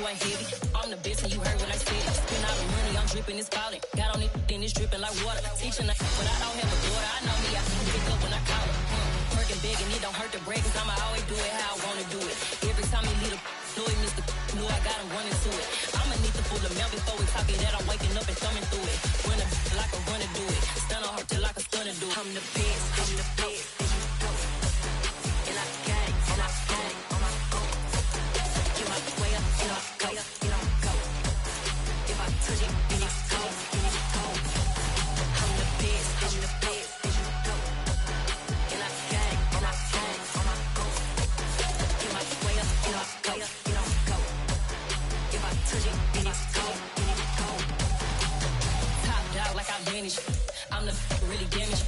who ain't heavy. I'm the best and you heard what I said. Spend all the money, I'm dripping, it's falling. Got on it, then it's dripping like water. Teaching the but I don't have a daughter. I know me, I can pick up when I call her. Working big and it don't hurt to break, cause I'ma always do it how I wanna do it. Every time he lead a know he missed the knew I got him running to it. I'ma need the full of milk before we talk it that I'm waking up and thumbing through it. Run a like a runner do it. Stun on her till like a stunner do it. I'm the best, I'm the best. And I gang, and I gang. Get my way up, and I go, and I go. If I touch it, then it's cold, then it's cold. I'm the best, I'm the best. And I gang, and I gang. Get my way up, and I go, and I go. If I touch it, then it's cold, then it's cold. Top dog like I vanished. I'm the really damaged.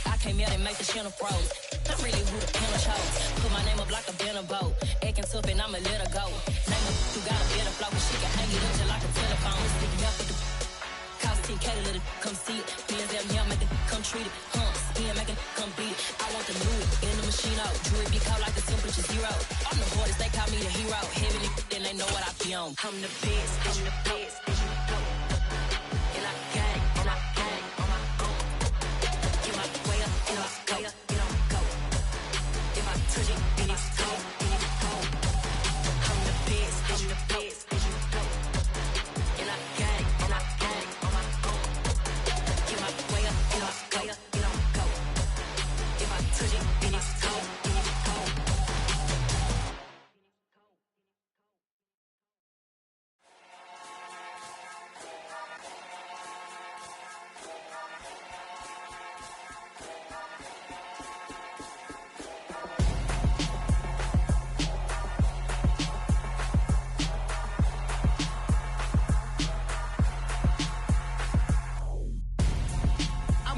I came out and make the channel froze. I'm really who the panel chose. Put my name up like a banner boat. Acting tough and I'ma let her go. Name her who got a better flow, but she can hang it up just like a telephone. Sticking up with the cost 10K to let it come see it. Hands down here, make it come treat it. Spin, make it come beat it. I want the new in the machine out. Jewelry be caught like the temperature zero. I'm the hardest, they call me the hero. Heavy then they know what I be on. I'm the best, I'm the best. And I gang, and I gang on my own. Get my way up, and I go, and I go. If I touch it, then it's cold, then it's cold. I'm the best, I'm the best. And I gang, and I gang on my own. Get my way up, and I go, and I go. If I touch it, then it's cold, then it's cold.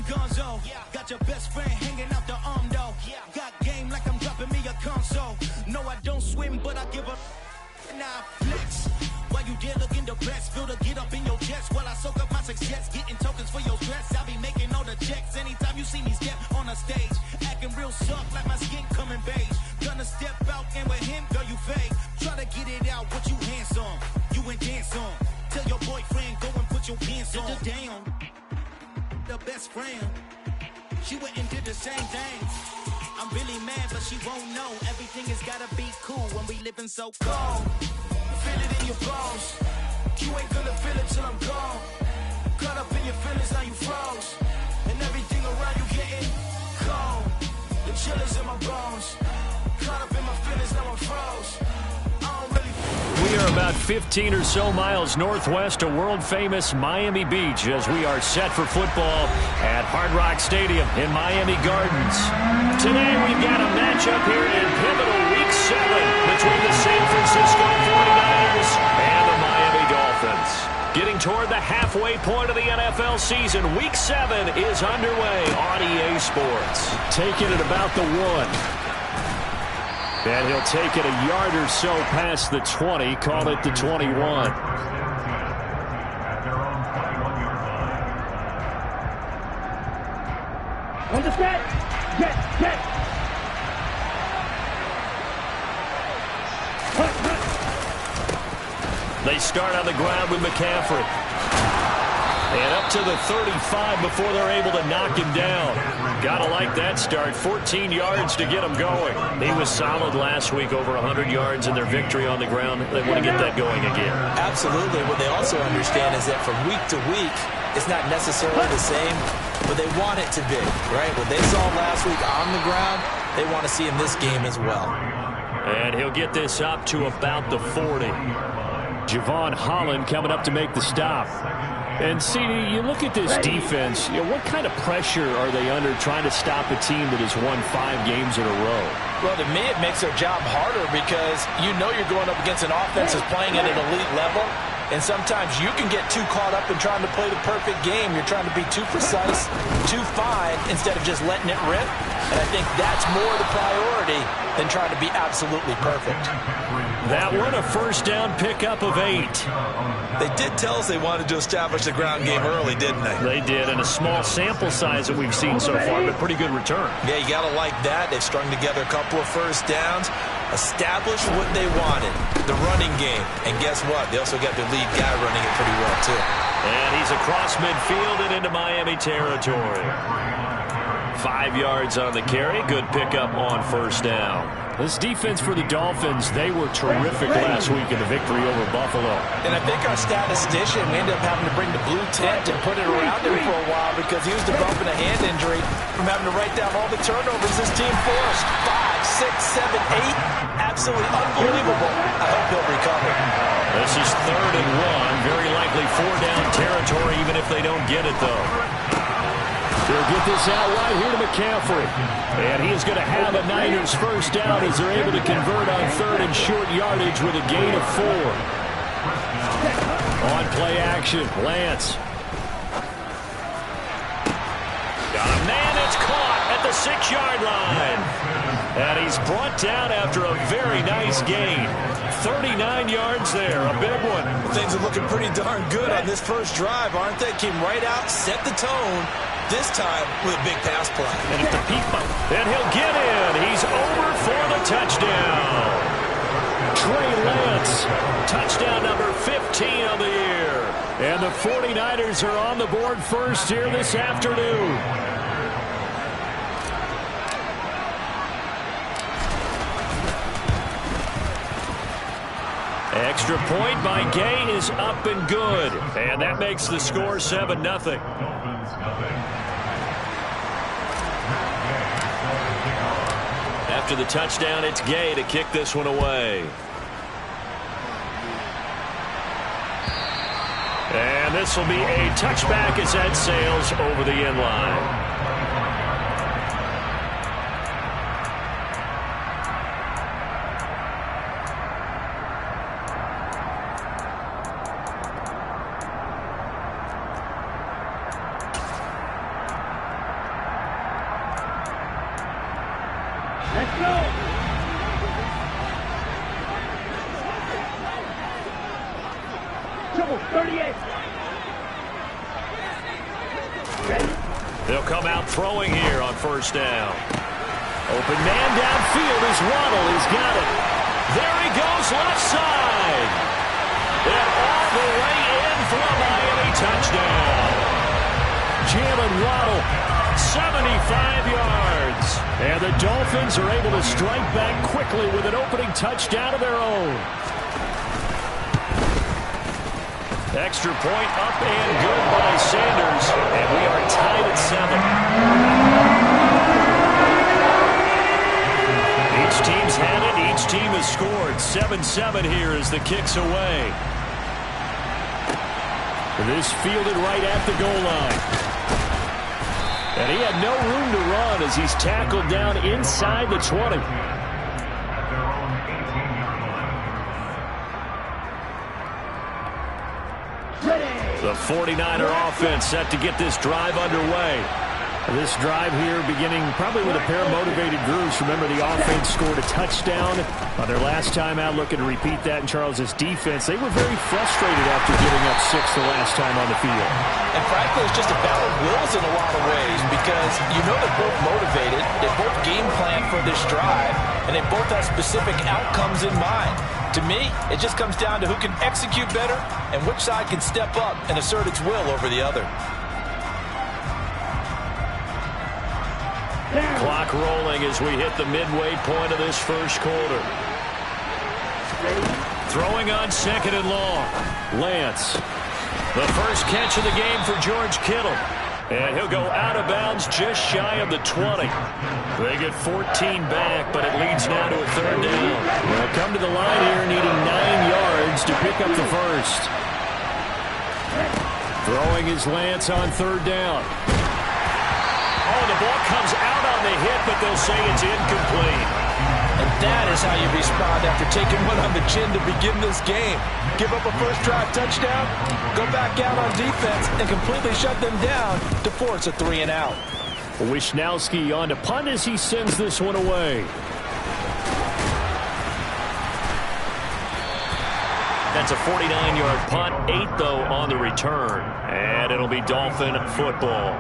Gonzo, got your best friend hanging out the arm though. Got game like I'm dropping me a console. No, I don't swim, but I give a nah flex. While you there looking depressed, feel the get up in your chest while I soak up my success, getting tokens for your stress. I be making all the checks anytime you see me step on a stage, acting real soft like my skin coming beige. Gonna step out and with him, girl, you fake. Try to get it out, what you handsome, you ain't dance on. Tell your boyfriend go and put your pants on. Down. The best friend, she went and did the same thing. I'm really mad, but she won't know. Everything has gotta be cool when we living so cold. Feel it in your bones. You ain't gonna feel it till I'm gone. Caught up in your feelings, now you froze. And everything around you getting cold. The chill is in my bones. Caught up in my feelings, now I'm froze. We are about 15 or so miles northwest of world-famous Miami Beach as we are set for football at Hard Rock Stadium in Miami Gardens. Today we've got a matchup here in pivotal Week 7 between the San Francisco 49ers and the Miami Dolphins. Getting toward the halfway point of the NFL season, Week 7 is underway on EA Sports. Taking it about the 1. And he'll take it a yard or so past the 20, call it the 21. On the set, get. They start on the ground with McCaffrey. And up to the 35 before they're able to knock him down. Gotta like that start. 14 yards to get him going. He was solid last week, over 100 yards in their victory on the ground. They want to get that going again. Absolutely. What they also understand is that from week to week, it's not necessarily the same, but they want it to be, right? What they saw last week on the ground, they want to see in this game as well. And he'll get this up to about the 40. Javon Holland coming up to make the stop. And, CD, you look at this defense, what kind of pressure are they under trying to stop a team that has won 5 games in a row? Well, to me, it makes their job harder because you know you're going up against an offense that's playing at an elite level, and sometimes you can get too caught up in trying to play the perfect game. You're trying to be too precise, too fine, instead of just letting it rip. And I think that's more the priority than trying to be absolutely perfect. That one, a first down pickup of 8. They did tell us they wanted to establish the ground game early, didn't they? They did, and a small sample size that we've seen so far, but pretty good return. Yeah, you got to like that. They've strung together a couple of first downs. established what they wanted, the running game. And guess what? They also got their lead guy running it pretty well, too. And he's across midfield and into Miami territory. 5 yards on the carry. Good pickup on first down. This defense for the Dolphins, they were terrific last week in the victory over Buffalo. And I think our statistician, we ended up having to bring the blue tent and put it around him for a while because he was developing a hand injury from having to write down all the turnovers this team forced. 5, 6, 7, 8. Absolutely unbelievable. I hope he'll recover. This is 3rd and 1. Very likely 4-down territory, even if they don't get it, though. They'll get this out right here to McCaffrey. And he is going to have a Niners first down as they're able to convert on 3rd and short yardage with a gain of 4. On play action, Lance. Got a man that's caught at the 6-yard line. And he's brought down after a very nice gain. 39 yards there, a big one. Things are looking pretty darn good on this first drive, aren't they? Came right out, set the tone. This time with a big pass play. And if the people, and he'll get in. He's over for the touchdown. Trey Lance, touchdown number 15 of the year. And the 49ers are on the board first here this afternoon. Extra point by Gay is up and good. And that makes the score 7-0. After the touchdown, it's Gay to kick this one away. And this will be a touchback as that sails over the end line. Let's go! Triple 38. They'll come out throwing here on first down. Open man downfield is Waddle. He's got it. There he goes, left side. And all the way in for a Miami touchdown. Jalen Waddle, 75 yards. And the Dolphins are able to strike back quickly with an opening touchdown of their own. Extra point up and good by Sanders. And we are tied at 7. Each team's had it. Each team has scored. 7-7 here as the kick's away. This fielded right at the goal line. And he had no room to run as he's tackled down inside the 20. The 49er offense set to get this drive underway. This drive here beginning probably with a pair of motivated groups. Remember, the offense scored a touchdown on their last time out, looking to repeat that in Charles' defense. They were very frustrated after giving up 6 the last time on the field. And frankly, it's just a battle of wills in a lot of ways because you know they're both motivated. They both game plan for this drive, and they both have specific outcomes in mind. To me, it just comes down to who can execute better and which side can step up and assert its will over the other. Clock rolling as we hit the midway point of this first quarter. Throwing on 2nd and long. Lance. The first catch of the game for George Kittle. And he'll go out of bounds just shy of the 20. They get 14 back, but it leads now to a 3rd down. They'll come to the line here needing 9 yards to pick up the first. Throwing is Lance on 3rd down. Oh, the ball comes out on the hit, but they'll say it's incomplete. And that is how you respond after taking one on the chin to begin this game. Give up a first drive touchdown, go back out on defense, and completely shut them down to force a 3-and-out. Wishnowski on to punt as he sends this one away. That's a 49-yard punt, 8 though on the return. And it'll be Dolphin football.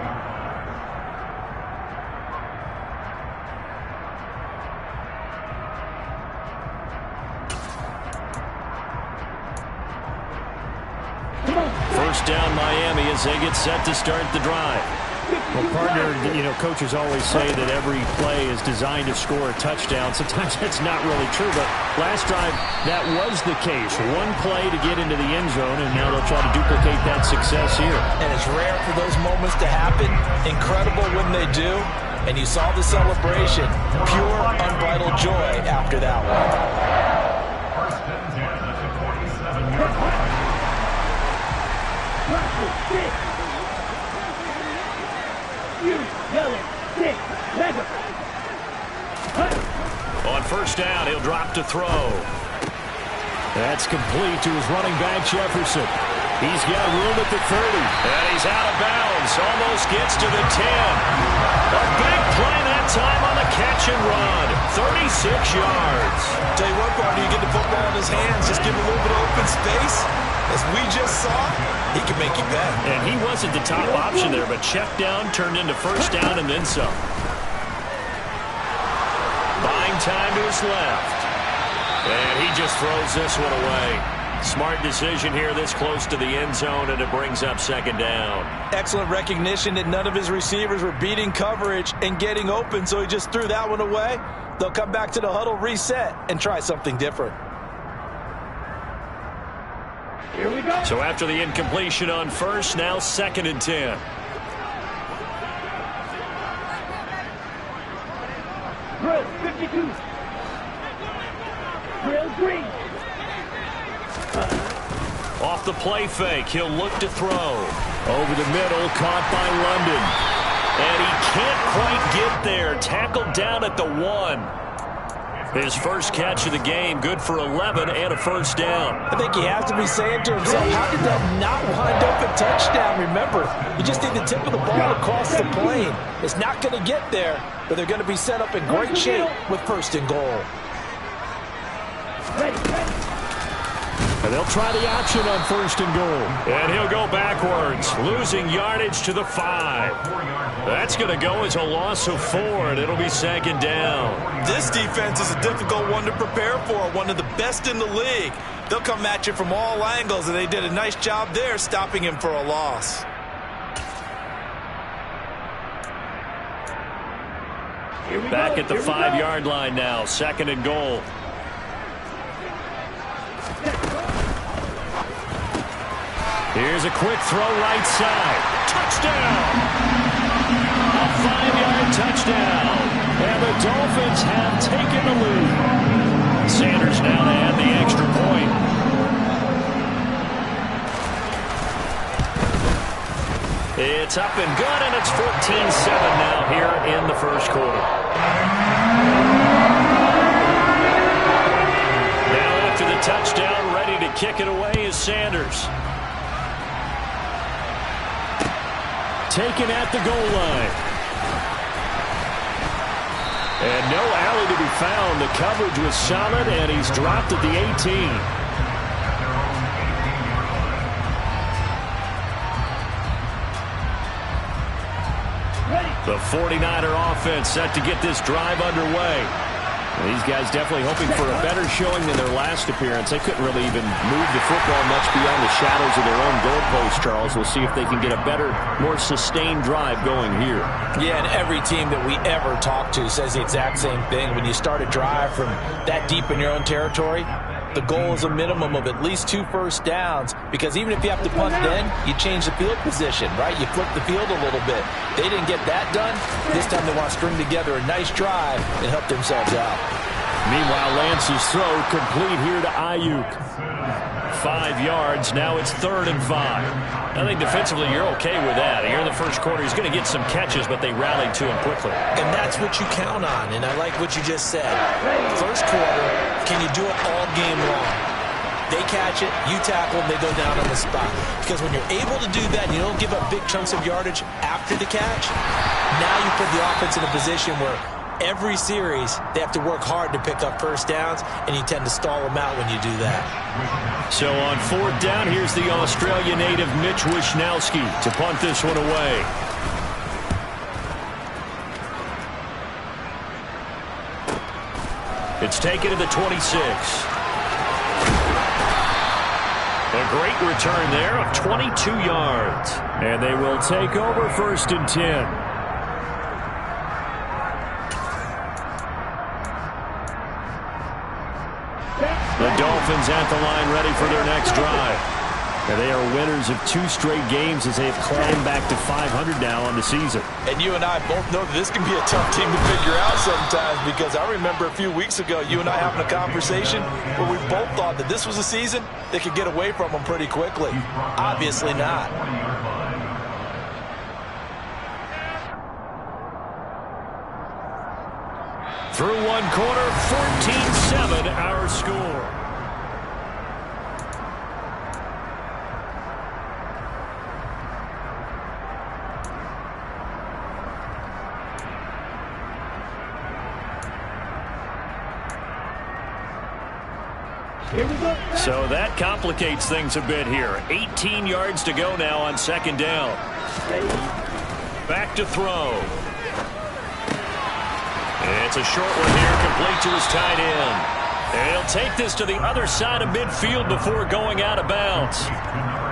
first down Miami as they get set to start the drive. Well, partner, coaches always say that every play is designed to score a touchdown. Sometimes that's not really true, but last drive, that was the case. One play to get into the end zone, and now they'll try to duplicate that success here. And it's rare for those moments to happen. Incredible when they do. And you saw the celebration. Pure, unbridled joy after that one. On first down, he'll drop to throw. That's complete to his running back, Jefferson. He's got room at the 30. And he's out of bounds. Almost gets to the 10. A big play that time on the catch and run. 36 yards. Tell you what, partner, you get the football in his hands, just give him a little bit of open space. As we just saw, he can make you bet. And he wasn't the top option there, but check down turned into first down and then some. Buying time to his left. And he just throws this one away. Smart decision here this close to the end zone, and it brings up second down. Excellent recognition that none of his receivers were beating coverage and getting open, so he just threw that one away. They'll come back to the huddle, reset, and try something different. Here we go. So after the incompletion on first, now 2nd and 10. Drill 52. Drill green. Off the play fake, he'll look to throw. Over the middle, caught by London. And he can't quite get there. Tackled down at the 1. His first catch of the game, good for 11 and a first down. I think he has to be saying to himself, how did that not wind up a touchdown? Remember, you just need the tip of the ball across the plane. It's not going to get there, but they're going to be set up in great shape with 1st and goal. And they'll try the option on 1st and goal. And he'll go backwards, losing yardage to the 5. That's going to go as a loss of 4, and it'll be 2nd down. This defense is a difficult one to prepare for, one of the best in the league. They'll come at you from all angles, and they did a nice job there stopping him for a loss. Back at the 5-yard line now, 2nd and goal. Here's a quick throw right side. Touchdown! A 5-yard touchdown. And the Dolphins have taken the lead. Sanders now to add the extra point. It's up and good, and it's 14-7 now here in the first quarter. Now after the touchdown, ready to kick it away is Sanders. Taken at the goal line. And no alley to be found. The coverage was solid, and he's dropped at the 18. The 49er offense set to get this drive underway. These guys definitely hoping for a better showing than their last appearance. They couldn't really even move the football much beyond the shadows of their own goalpost, Charles. We'll see if they can get a better, more sustained drive going here. Yeah, and every team that we ever talk to says the exact same thing. When you start a drive from that deep in your own territory, the goal is a minimum of at least 2 first downs, because even if you have to punt then, you change the field position, right? You flip the field a little bit. They didn't get that done. This time they want to string together a nice drive and help themselves out. Meanwhile, Lance's throw complete here to Ayuk. 5 yards. Now it's 3rd and 5. I think defensively you're okay with that. Here in the first quarter, he's going to get some catches, but they rallied to him quickly. And that's what you count on, and I like what you just said. First quarter, can you do it all game long? They catch it, you tackle them, they go down on the spot. Because when you're able to do that, and you don't give up big chunks of yardage after the catch, now you put the offense in a position where every series they have to work hard to pick up first downs, and you tend to stall them out when you do that. So on 4th down, here's the Australia native Mitch Wishnowski to punt this one away. It's taken to the 26. A great return there of 22 yards. And they will take over 1st and 10. The Dolphins at the line ready for their next drive. And they are winners of 2 straight games as they have climbed back to 500 now on the season. And you and I both know that this can be a tough team to figure out sometimes, because I remember a few weeks ago you and I having a conversation where we both thought that this was a season that could get away from them pretty quickly. Obviously not. Through one quarter, 14-7 our score. So that complicates things a bit here. 18 yards to go now on 2nd down. Back to throw. It's a short one here, complete to his tight end. And he'll take this to the other side of midfield before going out of bounds.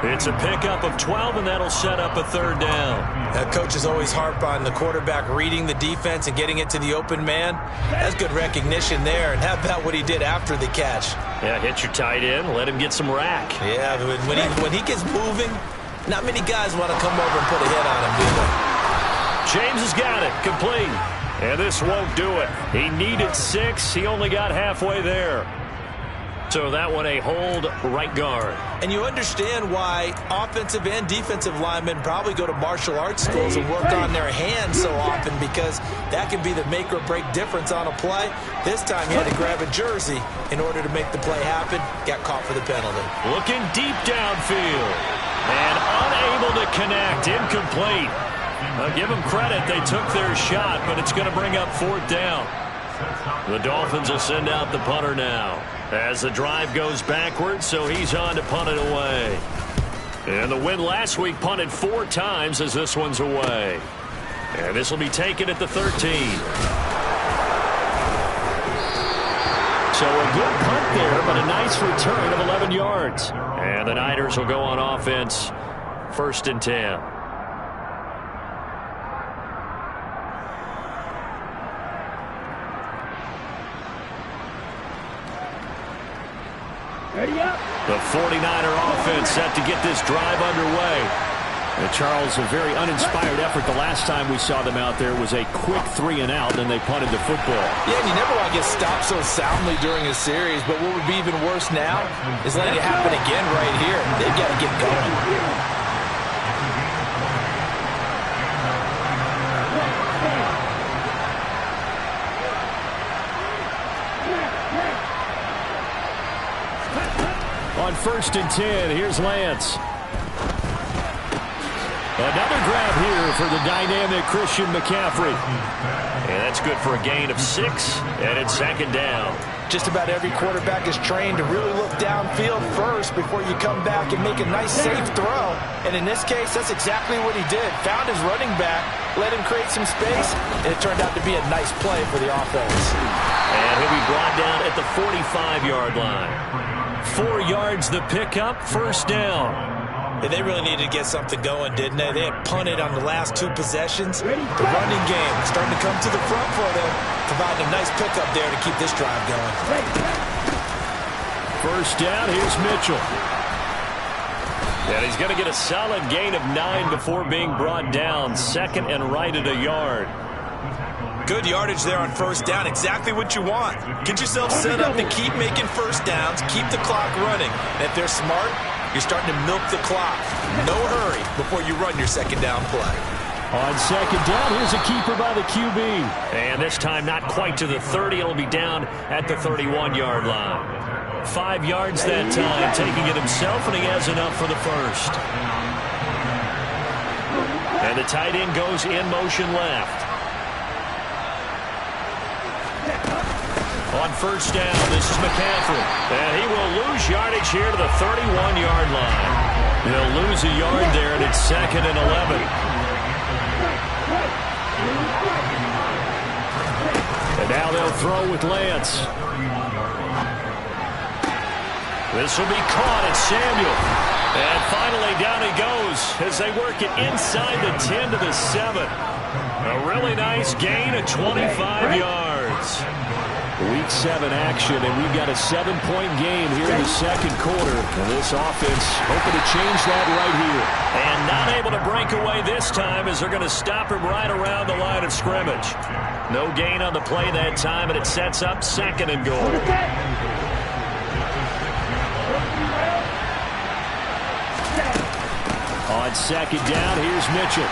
It's a pickup of 12, and that'll set up a 3rd down. That coach is always harp on the quarterback reading the defense and getting it to the open man. That's good recognition there. And how about what he did after the catch? Yeah, hit your tight end, let him get some rack. Yeah, when he gets moving, not many guys want to come over and put a hit on him, do they? James has got it, complete. And this won't do it. He needed 6. He only got halfway there. So that one a hold right guard. And you understand why offensive and defensive linemen probably go to martial arts schools and work on their hands so often, because that can be the make or break difference on a play. This time he had to grab a jersey in order to make the play happen. Got caught for the penalty. Looking deep downfield. And unable to connect. Incomplete. I'll give them credit. They took their shot, but it's going to bring up 4th down. The Dolphins will send out the punter now as the drive goes backwards, so he's on to punt it away. And the win last week punted 4 times as this one's away. And this will be taken at the 13. So a good punt there, but a nice return of 11 yards. And the Niners will go on offense, 1st and 10. The 49er offense set to get this drive underway. And Charles, a very uninspired effort. The last time we saw them out there was a quick 3-and-out, and they punted the football. Yeah, and you never want to get stopped so soundly during a series, but what would be even worse now is letting it happen again right here. They've got to get going. On 1st and 10, here's Lance. Another grab here for the dynamic Christian McCaffrey. And that's good for a gain of 6, and it's 2nd down. Just about every quarterback is trained to really look downfield first before you come back and make a nice, safe throw. And in this case, that's exactly what he did. Found his running back, let him create some space, and it turned out to be a nice play for the offense. And he'll be brought down at the 45-yard line. 4 yards the pickup, 1st down. Yeah, they really needed to get something going, didn't they? They had punted on the last 2 possessions. The running game starting to come to the front for them, providing a nice pickup there to keep this drive going. 1st down, here's Mitchell. And he's going to get a solid gain of 9 before being brought down. 2nd and right at a yard. Good yardage there on 1st down. Exactly what you want. Get yourself set up to keep making 1st downs, keep the clock running. And if they're smart, you're starting to milk the clock. No hurry before you run your 2nd down play. On 2nd down, here's a keeper by the QB. And this time not quite to the 30. It'll be down at the 31-yard line. 5 yards that time, taking it himself, and he has enough for the 1st. And the tight end goes in motion left. On 1st down, this is McCaffrey. And he will lose yardage here to the 31-yard line. He'll lose a yard there, and it's 2nd and 11. And now they'll throw with Lance. This will be caught at Samuel. And finally down he goes as they work it inside the 10 to the 7. A really nice gain of 25 yards. Week 7 action, and we've got a 7-point game here in the second quarter. And this offense hoping to change that right here. And not able to break away this time as they're going to stop him right around the line of scrimmage. No gain on the play that time, and it sets up 2nd and goal. On 2nd down, here's Mitchell.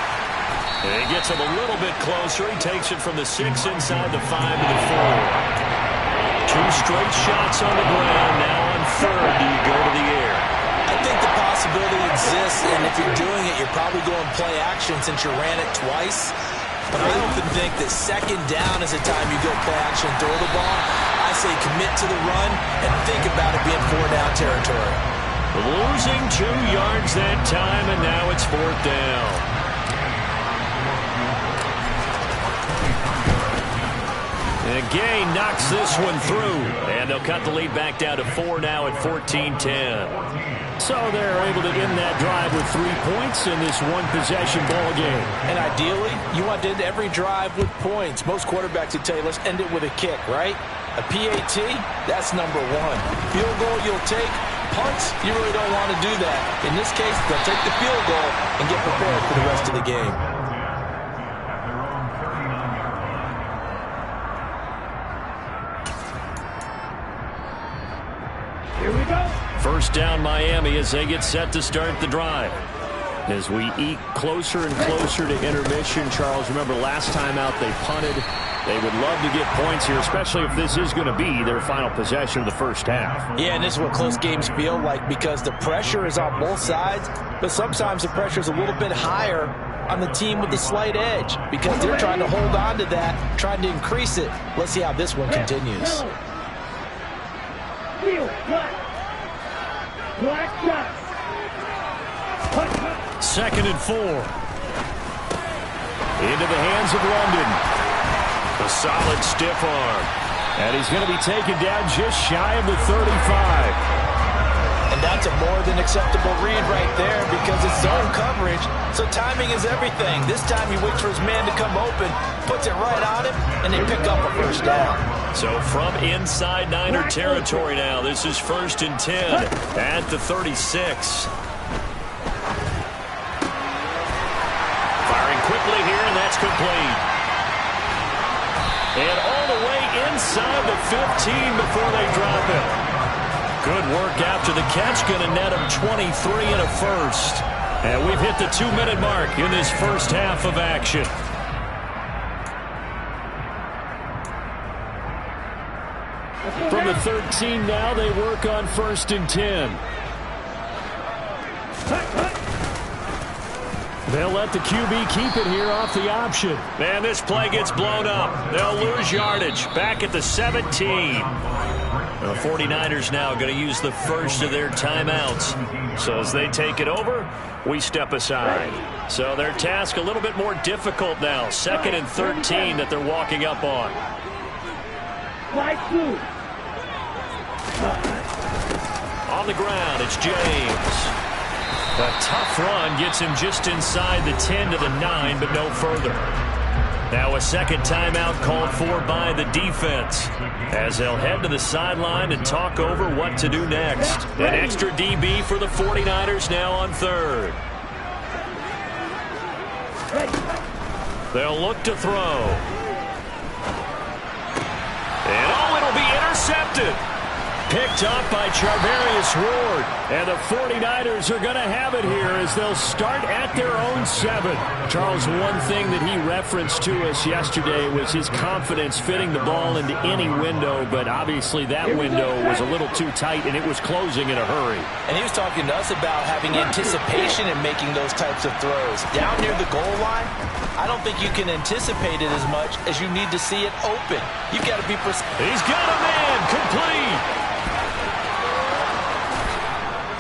And he gets him a little bit closer. He takes it from the 6 inside the 5 to the 4. 2 straight shots on the ground. Now on 3rd, do you go to the air? I think the possibility exists, and if you're doing it, you're probably going play action since you ran it twice. But I often think that 2nd down is the time you go play action and throw the ball. I say commit to the run and think about it being 4-down territory. Losing 2 yards that time, and now it's 4th down. And Gay knocks this one through, and they'll cut the lead back down to 4 now at 14-10. So they're able to end that drive with 3 points in this one-possession ball game. And ideally, you want to end every drive with points. Most quarterbacks would tell you, let's end it with a kick, right? A PAT, that's number 1. Field goal you'll take. Punts, you really don't want to do that. In this case, they'll take the field goal and get prepared for the rest of the game. Here we go. First down Miami as they get set to start the drive. As we eke closer and closer to intermission, Charles, remember last time out they punted. They would love to get points here, especially if this is going to be their final possession of the first half. Yeah, and this is what close games feel like because the pressure is on both sides, but sometimes the pressure is a little bit higher on the team with the slight edge because they're trying to hold on to that, trying to increase it. Let's see how this one continues. Black shot. 2nd and 4. Into the hands of London. A solid stiff arm. And he's going to be taken down just shy of the 35. And that's a more than acceptable read right there because it's zone coverage, so timing is everything. This time he waits for his man to come open, puts it right on him, and they pick up a first down. So from inside Niner territory now, this is 1st and 10 at the 36. Firing quickly here, and that's complete. And all the way inside the 15 before they drop it. Good work after the catch, going to net him 23 and a first. And we've hit the 2-minute mark in this first half of action. From the 13 now, they work on 1st and 10. They'll let the QB keep it here off the option. And this play gets blown up. They'll lose yardage back at the 17. The 49ers now going to use the first of their timeouts. So as they take it over, we step aside. So their task a little bit more difficult now. 2nd and 13 that they're walking up on. On the ground, it's James. A tough run gets him just inside the 10 to the 9, but no further. Now a second timeout called for by the defense as they'll head to the sideline and talk over what to do next. An extra DB for the 49ers now on 3rd. They'll look to throw. And it'll be intercepted. Picked up by Charvarius Ward. And the 49ers are going to have it here as they'll start at their own 7. Charles, one thing that he referenced to us yesterday was his confidence fitting the ball into any window, but obviously that window was a little too tight and it was closing in a hurry. And he was talking to us about having anticipation in making those types of throws. Down near the goal line, I don't think you can anticipate it as much as you need to see it open. You've got to be precise. He's got a man complete.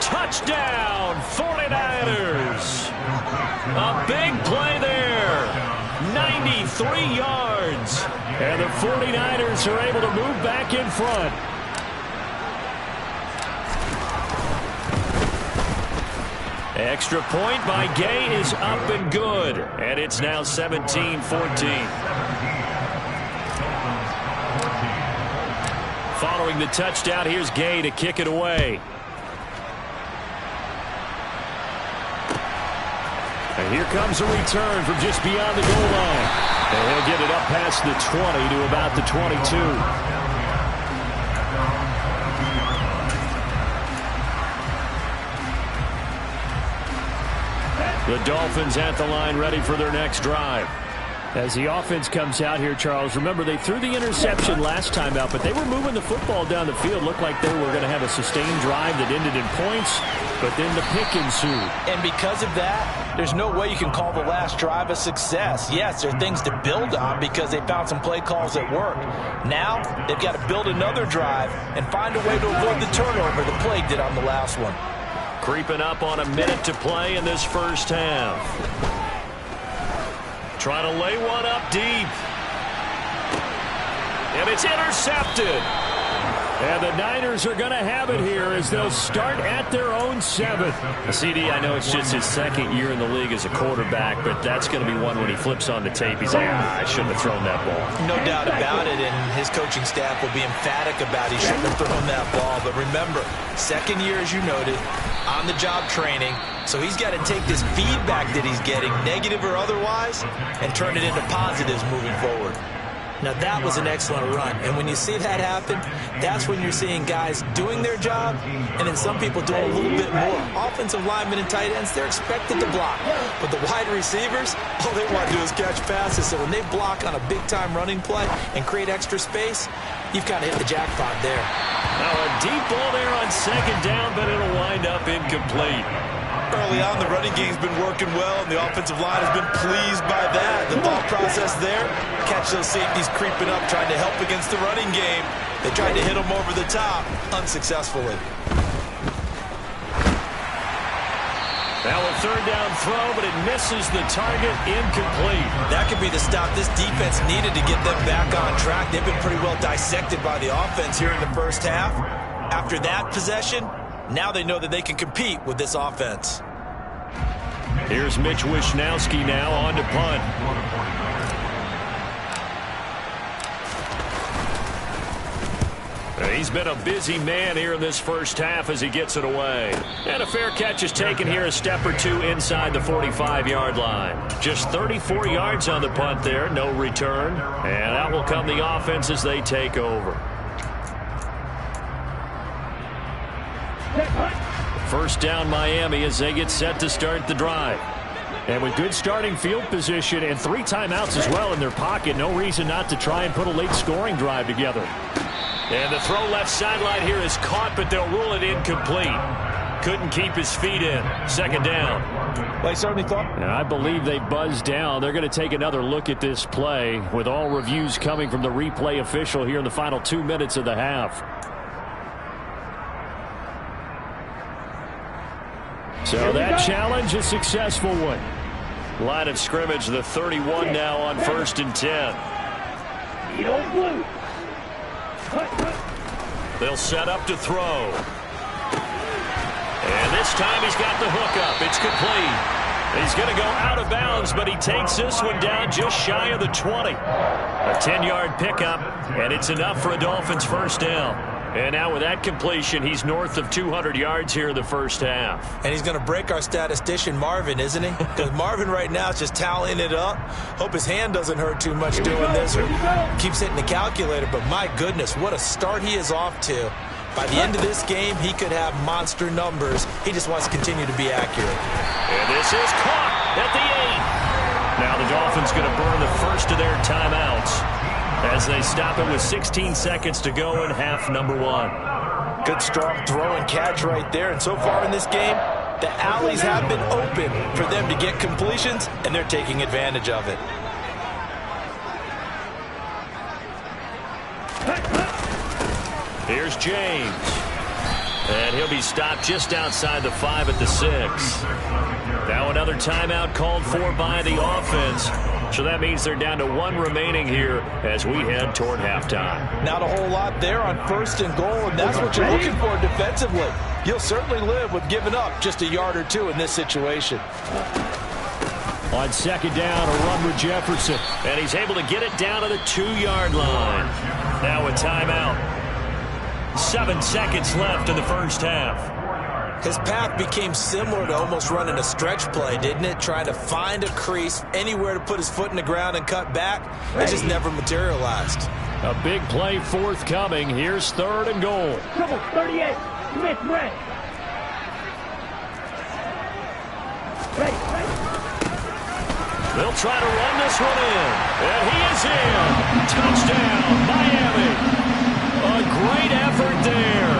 Touchdown, 49ers. A big play there. 93 yards. And the 49ers are able to move back in front. Extra point by Gay is up and good. And it's now 17-14. Following the touchdown, here's Gay to kick it away. And here comes a return from just beyond the goal line. And he'll get it up past the 20 to about the 22. The Dolphins at the line ready for their next drive. As the offense comes out here, Charles, remember they threw the interception last time out, but they were moving the football down the field. Looked like they were going to have a sustained drive that ended in points, but then the pick ensued. And because of that, there's no way you can call the last drive a success. Yes, there are things to build on because they found some play calls that work. Now, they've got to build another drive and find a way to avoid the turnover the Plague did on the last one. Creeping up on a minute to play in this first half. Trying to lay one up deep. And it's intercepted. And the Niners are going to have it here as they'll start at their own 7th. CD, I know it's just his second year in the league as a quarterback, but that's going to be one when he flips on the tape. He's like, I shouldn't have thrown that ball. No doubt about it, and his coaching staff will be emphatic about he shouldn't have thrown that ball. But remember, second year, as you noted, on-the-job training. So he's got to take this feedback that he's getting, negative or otherwise, and turn it into positives moving forward. Now, that was an excellent run. And when you see that happen, that's when you're seeing guys doing their job and then some people doing a little bit more. Offensive linemen and tight ends, they're expected to block. But the wide receivers, all they want to do is catch passes. So when they block on a big-time running play and create extra space, you've kind of hit the jackpot there. Now, a deep ball there on second down, but it'll wind up incomplete. Early on, the running game's been working well, and the offensive line has been pleased by that. The thought process there, catch those safeties creeping up, trying to help against the running game. They tried to hit them over the top, unsuccessfully. Now a third down throw, but it misses the target, incomplete. That could be the stop this defense needed to get them back on track. They've been pretty well dissected by the offense here in the first half. After that possession, now they know that they can compete with this offense. Here's Mitch Wishnowski now on to punt. He's been a busy man here in this first half as he gets it away. And a fair catch is taken here a step or two inside the 45-yard line. Just 34 yards on the punt there, no return. And out will come the offense as they take over. First down Miami as they get set to start the drive. And with good starting field position and 3 timeouts as well in their pocket, no reason not to try and put a late scoring drive together. And the throw left sideline here is caught, but they'll rule it incomplete. Couldn't keep his feet in. Second down. Well, certainly thought. I believe they buzzed down. They're going to take another look at this play with all reviews coming from the replay official here in the final 2 minutes of the half. So that challenge, a successful one. Line of scrimmage, the 31 now on 1st and 10. They'll set up to throw. And this time he's got the hook up. It's complete. He's going to go out of bounds, but he takes this one down just shy of the 20. A 10-yard pickup, and it's enough for a Dolphins first down. And now with that completion, he's north of 200 yards here in the first half. And he's going to break our statistician, Marvin, isn't he? Because Marvin right now is just tallying it up. Hope his hand doesn't hurt too much doing this or keeps hitting the calculator. But my goodness, what a start he is off to. By the end of this game, he could have monster numbers. He just wants to continue to be accurate. And this is caught at the 8. Now the Dolphins going to burn the first of their timeouts as they stop it with 16 seconds to go in half number 1. Good strong throw and catch right there. And so far in this game, the alleys have been open for them to get completions, and they're taking advantage of it. Here's James. And he'll be stopped just outside the 5 at the 6. Now another timeout called for by the offense. So that means they're down to 1 remaining here as we head toward halftime. Not a whole lot there on 1st and goal, and that's what you're looking for defensively. You'll certainly live with giving up just a yard or two in this situation. On second down, a run with Jefferson. And he's able to get it down to the 2-yard line. Now a timeout. 7 seconds left in the first half. His path became similar to almost running a stretch play, didn't it? Trying to find a crease, anywhere to put his foot in the ground and cut back. It just never materialized. A big play forthcoming. Here's 3rd and goal. Trouble 38. Smith red. Ready. They'll try to run this one in. And he is in. Touchdown, Miami. A great effort there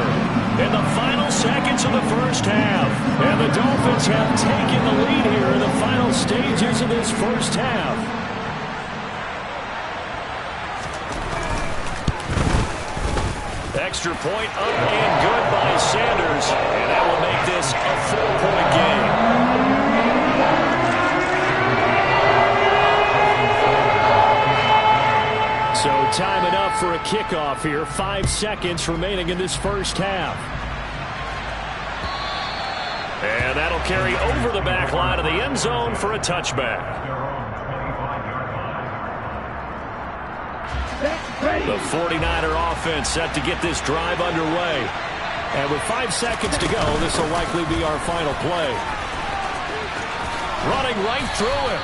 in the final seconds of the first half. And the Dolphins have taken the lead here in the final stages of this first half. Extra point up and good by Sanders. And that will make this a 4-point game. So time enough for a kickoff here. 5 seconds remaining in this first half. And that'll carry over the back line of the end zone for a touchback. The 49er offense set to get this drive underway. And with 5 seconds to go, this will likely be our final play. Running right through it.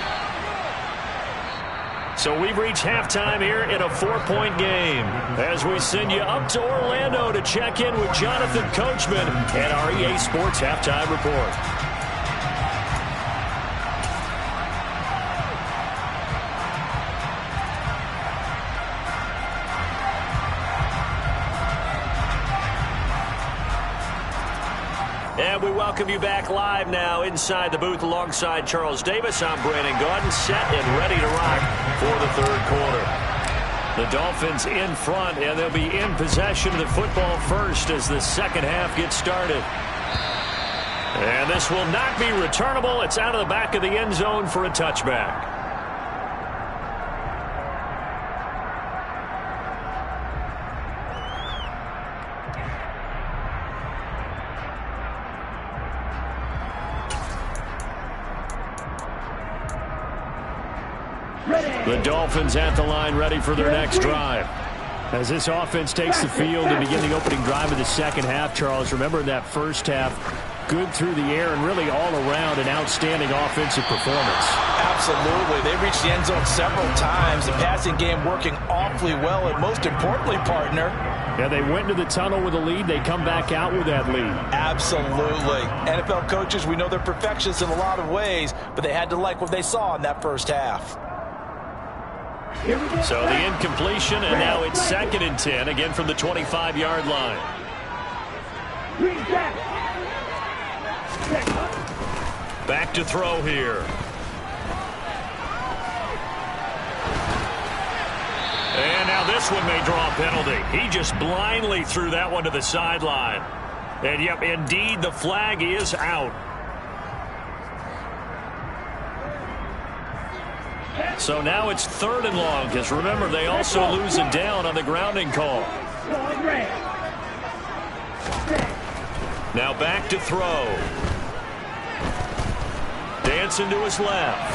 So we've reached halftime here in a 4-point game as we send you up to Orlando to check in with Jonathan Coachman and our EA Sports Halftime Report. And we welcome you back live now inside the booth alongside Charles Davis. I'm Brandon Gaudin, set and ready to rock for the 3rd quarter. The Dolphins in front, and they'll be in possession of the football first as the second half gets started. And this will not be returnable. It's out of the back of the end zone for a touchback. The Dolphins at the line ready for their next drive. As this offense takes the field to begin the opening drive of the second half, Charles, remember in that first half, good through the air and really all around an outstanding offensive performance. Absolutely. They reached the end zone several times. The passing game working awfully well, and most importantly, partner, yeah, they went into the tunnel with a lead. They come back out with that lead. Absolutely. NFL coaches, we know they're perfectionists in a lot of ways, but they had to like what they saw in that first half. So the incompletion, and now it's 2nd and 10, again from the 25-yard line. Back to throw here. And now this one may draw a penalty. He just blindly threw that one to the sideline. And, yep, indeed, the flag is out. So now it's 3rd and long, because remember, they also lose a down on the grounding call. Now back to throw. Dancing to his left.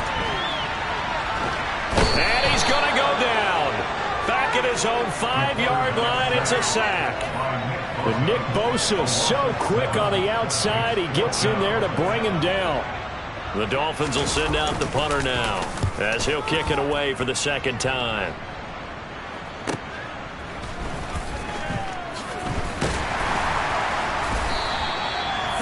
And he's going to go down. Back at his own 5-yard line, it's a sack. But Nick Bosa so quick on the outside, he gets in there to bring him down. The Dolphins will send out the punter now as he'll kick it away for the 2nd time.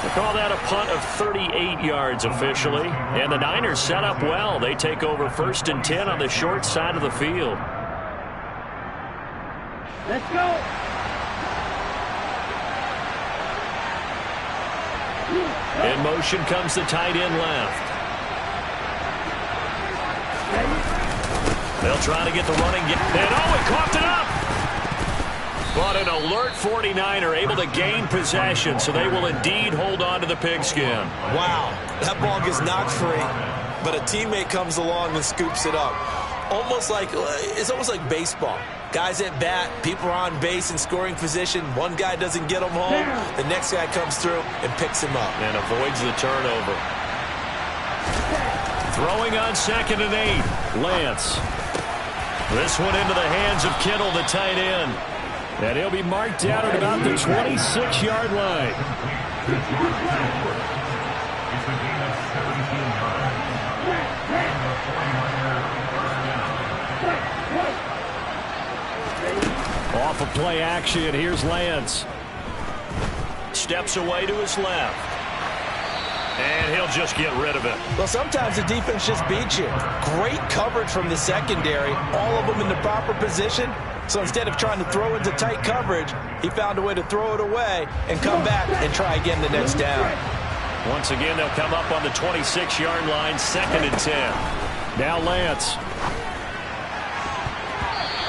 They call that a punt of 38 yards officially. And the Niners set up well. They take over 1st and 10 on the short side of the field. Let's go. In motion comes the tight end left. They'll try to get the running game. And he coughed it up. But an alert 49er able to gain possession, so they will indeed hold on to the pigskin. Wow, that ball gets knocked free, but a teammate comes along and scoops it up. almost like baseball. Guys at bat, people are on base in scoring position. One guy doesn't get them home. The next guy comes through and picks him up. And avoids the turnover. Throwing on 2nd and 8. Lance. This one into the hands of Kittle, the tight end. And he'll be marked down at about the 26-yard line. Off of play action, here's Lance. Steps away to his left. And he'll just get rid of it. Well, sometimes the defense just beats you. Great coverage from the secondary. All of them in the proper position. So instead of trying to throw into tight coverage, he found a way to throw it away and come back and try again the next down. Once again, they'll come up on the 26-yard line, 2nd and 10. Now Lance.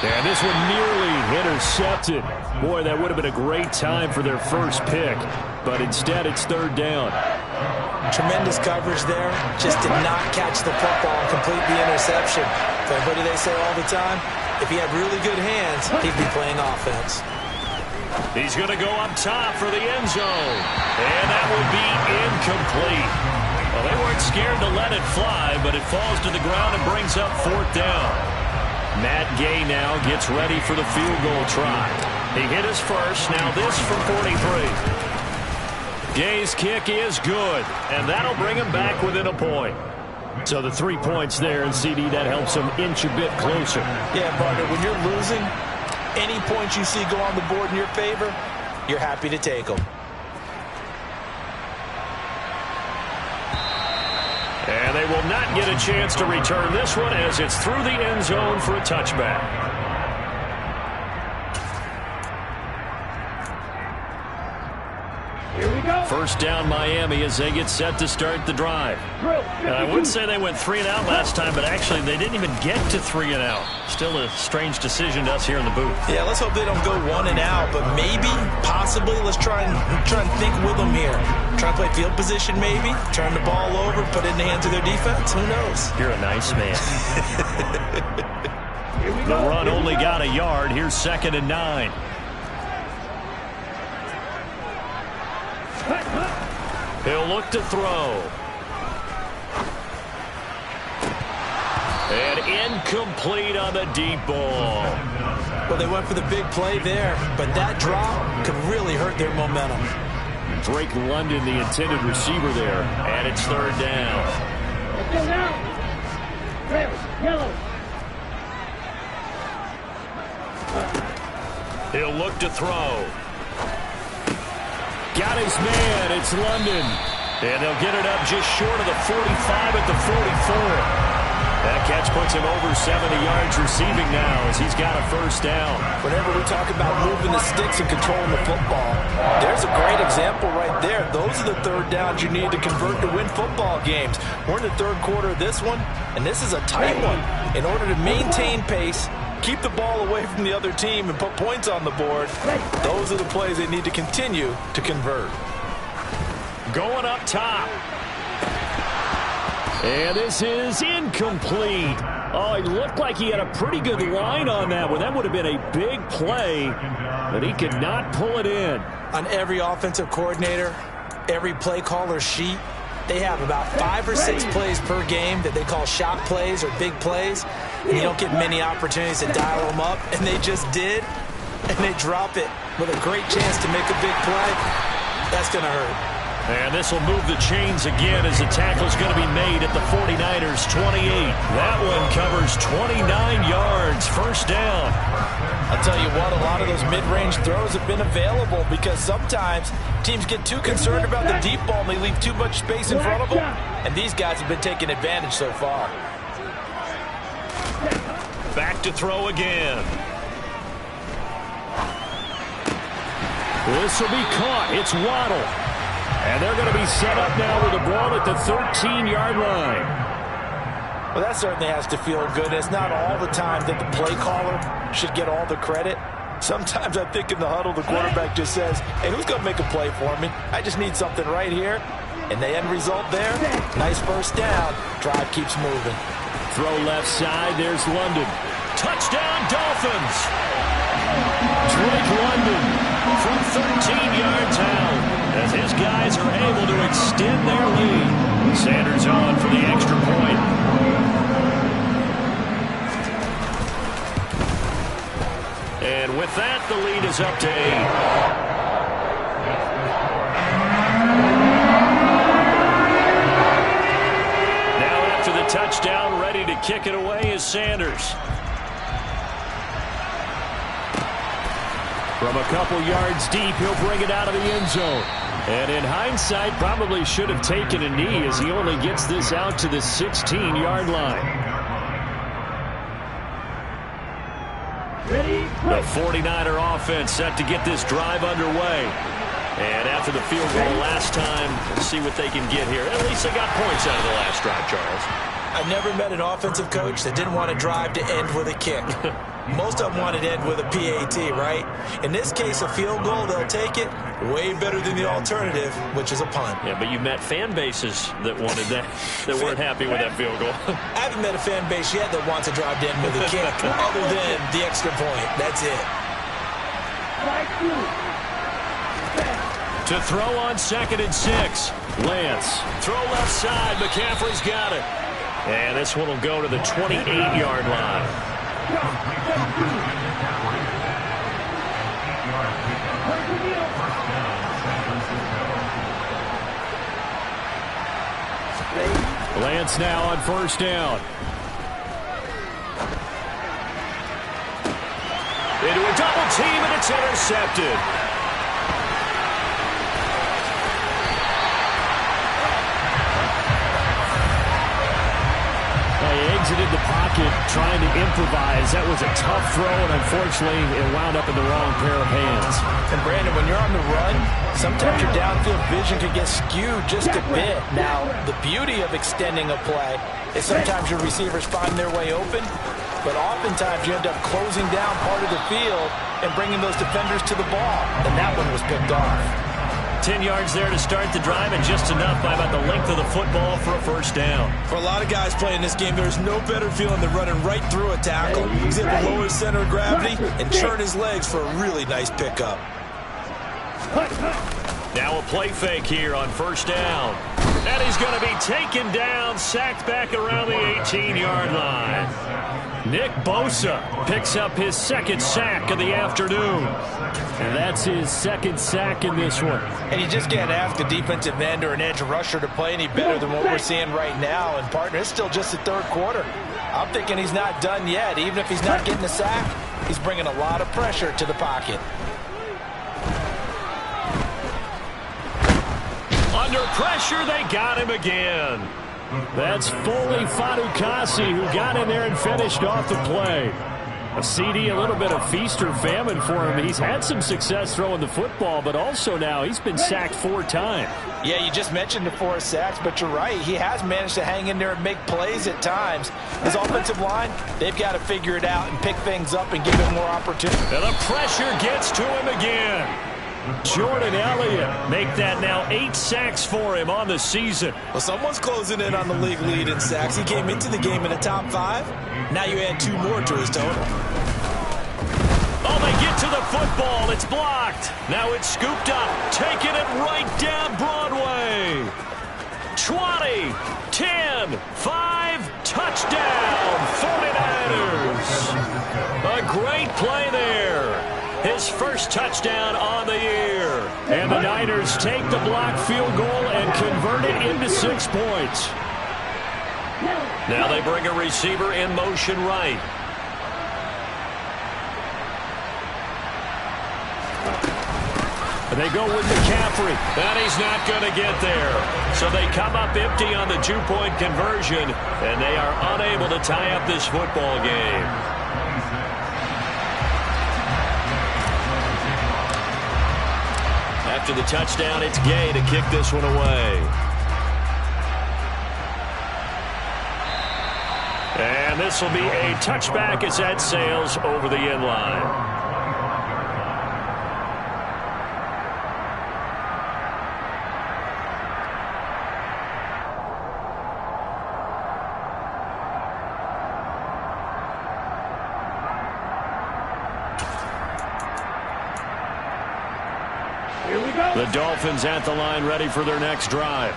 And this one nearly intercepted. Boy, that would have been a great time for their first pick. But instead, it's 3rd down. Tremendous coverage there. Just did not catch the football and complete the interception. But what do they say all the time? If he had really good hands, he'd be playing offense. He's going to go up top for the end zone. And that will be incomplete. Well, they weren't scared to let it fly, but it falls to the ground and brings up 4th down. Matt Gay now gets ready for the field goal try. He hit his first. Now this from 43. Gay's kick is good, and that'll bring him back within a point. So the 3 points there, and CD, that helps him inch a bit closer. Yeah, partner, when you're losing, any points you see go on the board in your favor, you're happy to take them. And they will not get a chance to return this one as it's through the end zone for a touchback. Here we go. First down Miami as they get set to start the drive. And I would say they went 3 and out last time, but actually they didn't even get to 3 and out. Still a strange decision to us here in the booth. Yeah, let's hope they don't go 1 and out, but maybe, possibly, let's try and think with them here. Try and play field position maybe, turn the ball over, put it in the hands of their defense. Who knows? You're a nice man. The run only got a yard. Here's 2nd and 9. He'll look to throw. And incomplete on the deep ball. Well, they went for the big play there, but that drop could really hurt their momentum. Drake London, the intended receiver there, and it's 3rd down. Let's go now. Red, yellow. He'll look to throw. Got his man. It's London. And they'll get it up just short of the 45 at the 44. That catch puts him over 70 yards receiving now as he's got a first down. Whenever we talk about moving the sticks and controlling the football, there's a great example right there. Those are the 3rd downs you need to convert to win football games. We're in the 3rd quarter of this one, and this is a tight one. In order to maintain pace, keep the ball away from the other team, and put points on the board, those are the plays they need to continue to convert. Going up top. And this is incomplete. Oh, he looked like he had a pretty good line on that one. That would have been a big play, but he could not pull it in. On every offensive coordinator, every play caller sheet, they have about 5 or 6 plays per game that they call shot plays or big plays. And you don't get many opportunities to dial them up, and they just did, and they drop it with a great chance to make a big play. That's going to hurt. And this will move the chains again as the tackle's going to be made at the 49ers' 28. That one covers 29 yards. First down. I'll tell you what, a lot of those mid-range throws have been available because sometimes teams get too concerned about the deep ball and they leave too much space in front of them. And these guys have been taking advantage so far. Back to throw again. This will be caught. It's Waddle. And they're going to be set up now with the ball at the 13-yard line. Well, that certainly has to feel good. It's not all the time that the play caller should get all the credit. Sometimes I think in the huddle, the quarterback just says, hey, who's going to make a play for me? I just need something right here. And the end result there, nice first down. Drive keeps moving. Throw left side. There's London. Touchdown, Dolphins. Drake London from 13 yards out as his guys are able to extend their lead. Sanders on for the extra point. And with that, the lead is up to 8. Touchdown, ready to kick it away is Sanders. From a couple yards deep, he'll bring it out of the end zone. And in hindsight, probably should have taken a knee as he only gets this out to the 16-yard line. The 49er offense set to get this drive underway. And after the field goal last time, let's see what they can get here. At least they got points out of the last drive, Charles. I've never met an offensive coach that didn't want to drive to end with a kick. Most of them wanted to end with a PAT, right? In this case, a field goal, they'll take it. Way better than the alternative, which is a punt. Yeah, but you met fan bases that wanted that, that weren't happy with that field goal. I haven't met a fan base yet that wants to drive to end with a kick, other than the extra point. That's it. To throw on 2nd and 6. Lance. Throw left side. McCaffrey's got it. And this one will go to the 28-yard line. Lance now on 1st down. Into a double team, and it's intercepted. Exited the pocket trying to improvise. That was a tough throw, and unfortunately it wound up in the wrong pair of hands. And Brandon, when you're on the run, sometimes your downfield vision can get skewed just a bit. Now, the beauty of extending a play is sometimes your receivers find their way open, but oftentimes you end up closing down part of the field and bringing those defenders to the ball, and that one was picked off. 10 yards there to start the drive, and just enough by about the length of the football for a 1st down. For a lot of guys playing this game, there's no better feeling than running right through a tackle. He's able to lower his center of gravity and churn his legs for a really nice pickup. Now a play fake here on 1st down. And he's going to be taken down, sacked back around the 18-yard line. Nick Bosa picks up his 2nd sack of the afternoon. And that's his 2nd sack in this one. And you just can't ask a defensive end or an edge rusher to play any better than what we're seeing right now. And, partner, it's still just the 3rd quarter. I'm thinking he's not done yet. Even if he's not getting a sack, he's bringing a lot of pressure to the pocket. Under pressure, they got him again. That's Foley Fadukasi who got in there and finished off the play. A CD, a little bit of feast or famine for him. He's had some success throwing the football, but also now he's been sacked 4 times. Yeah, you just mentioned the 4 sacks, but you're right. He has managed to hang in there and make plays at times. His offensive line, they've got to figure it out and pick things up and give him more opportunity. And the pressure gets to him again. Jordan Elliott make that now 8 sacks for him on the season. Well, someone's closing in on the league lead in sacks. He came into the game in the top 5. Now you add 2 more to his total. Oh, they get to the football. It's blocked. Now it's scooped up. Taking it right down Broadway. 20, 10, 5, touchdown, 49ers. A great play there. His first touchdown on the year. And the Niners take the blocked field goal and convert it into 6 points. Now they bring a receiver in motion right. They go with McCaffrey, and he's not going to get there. So they come up empty on the 2-point conversion, and they are unable to tie up this football game. After the touchdown, it's Gay to kick this one away. And this will be a touchback as that sails over the end line. The Dolphins at the line ready for their next drive.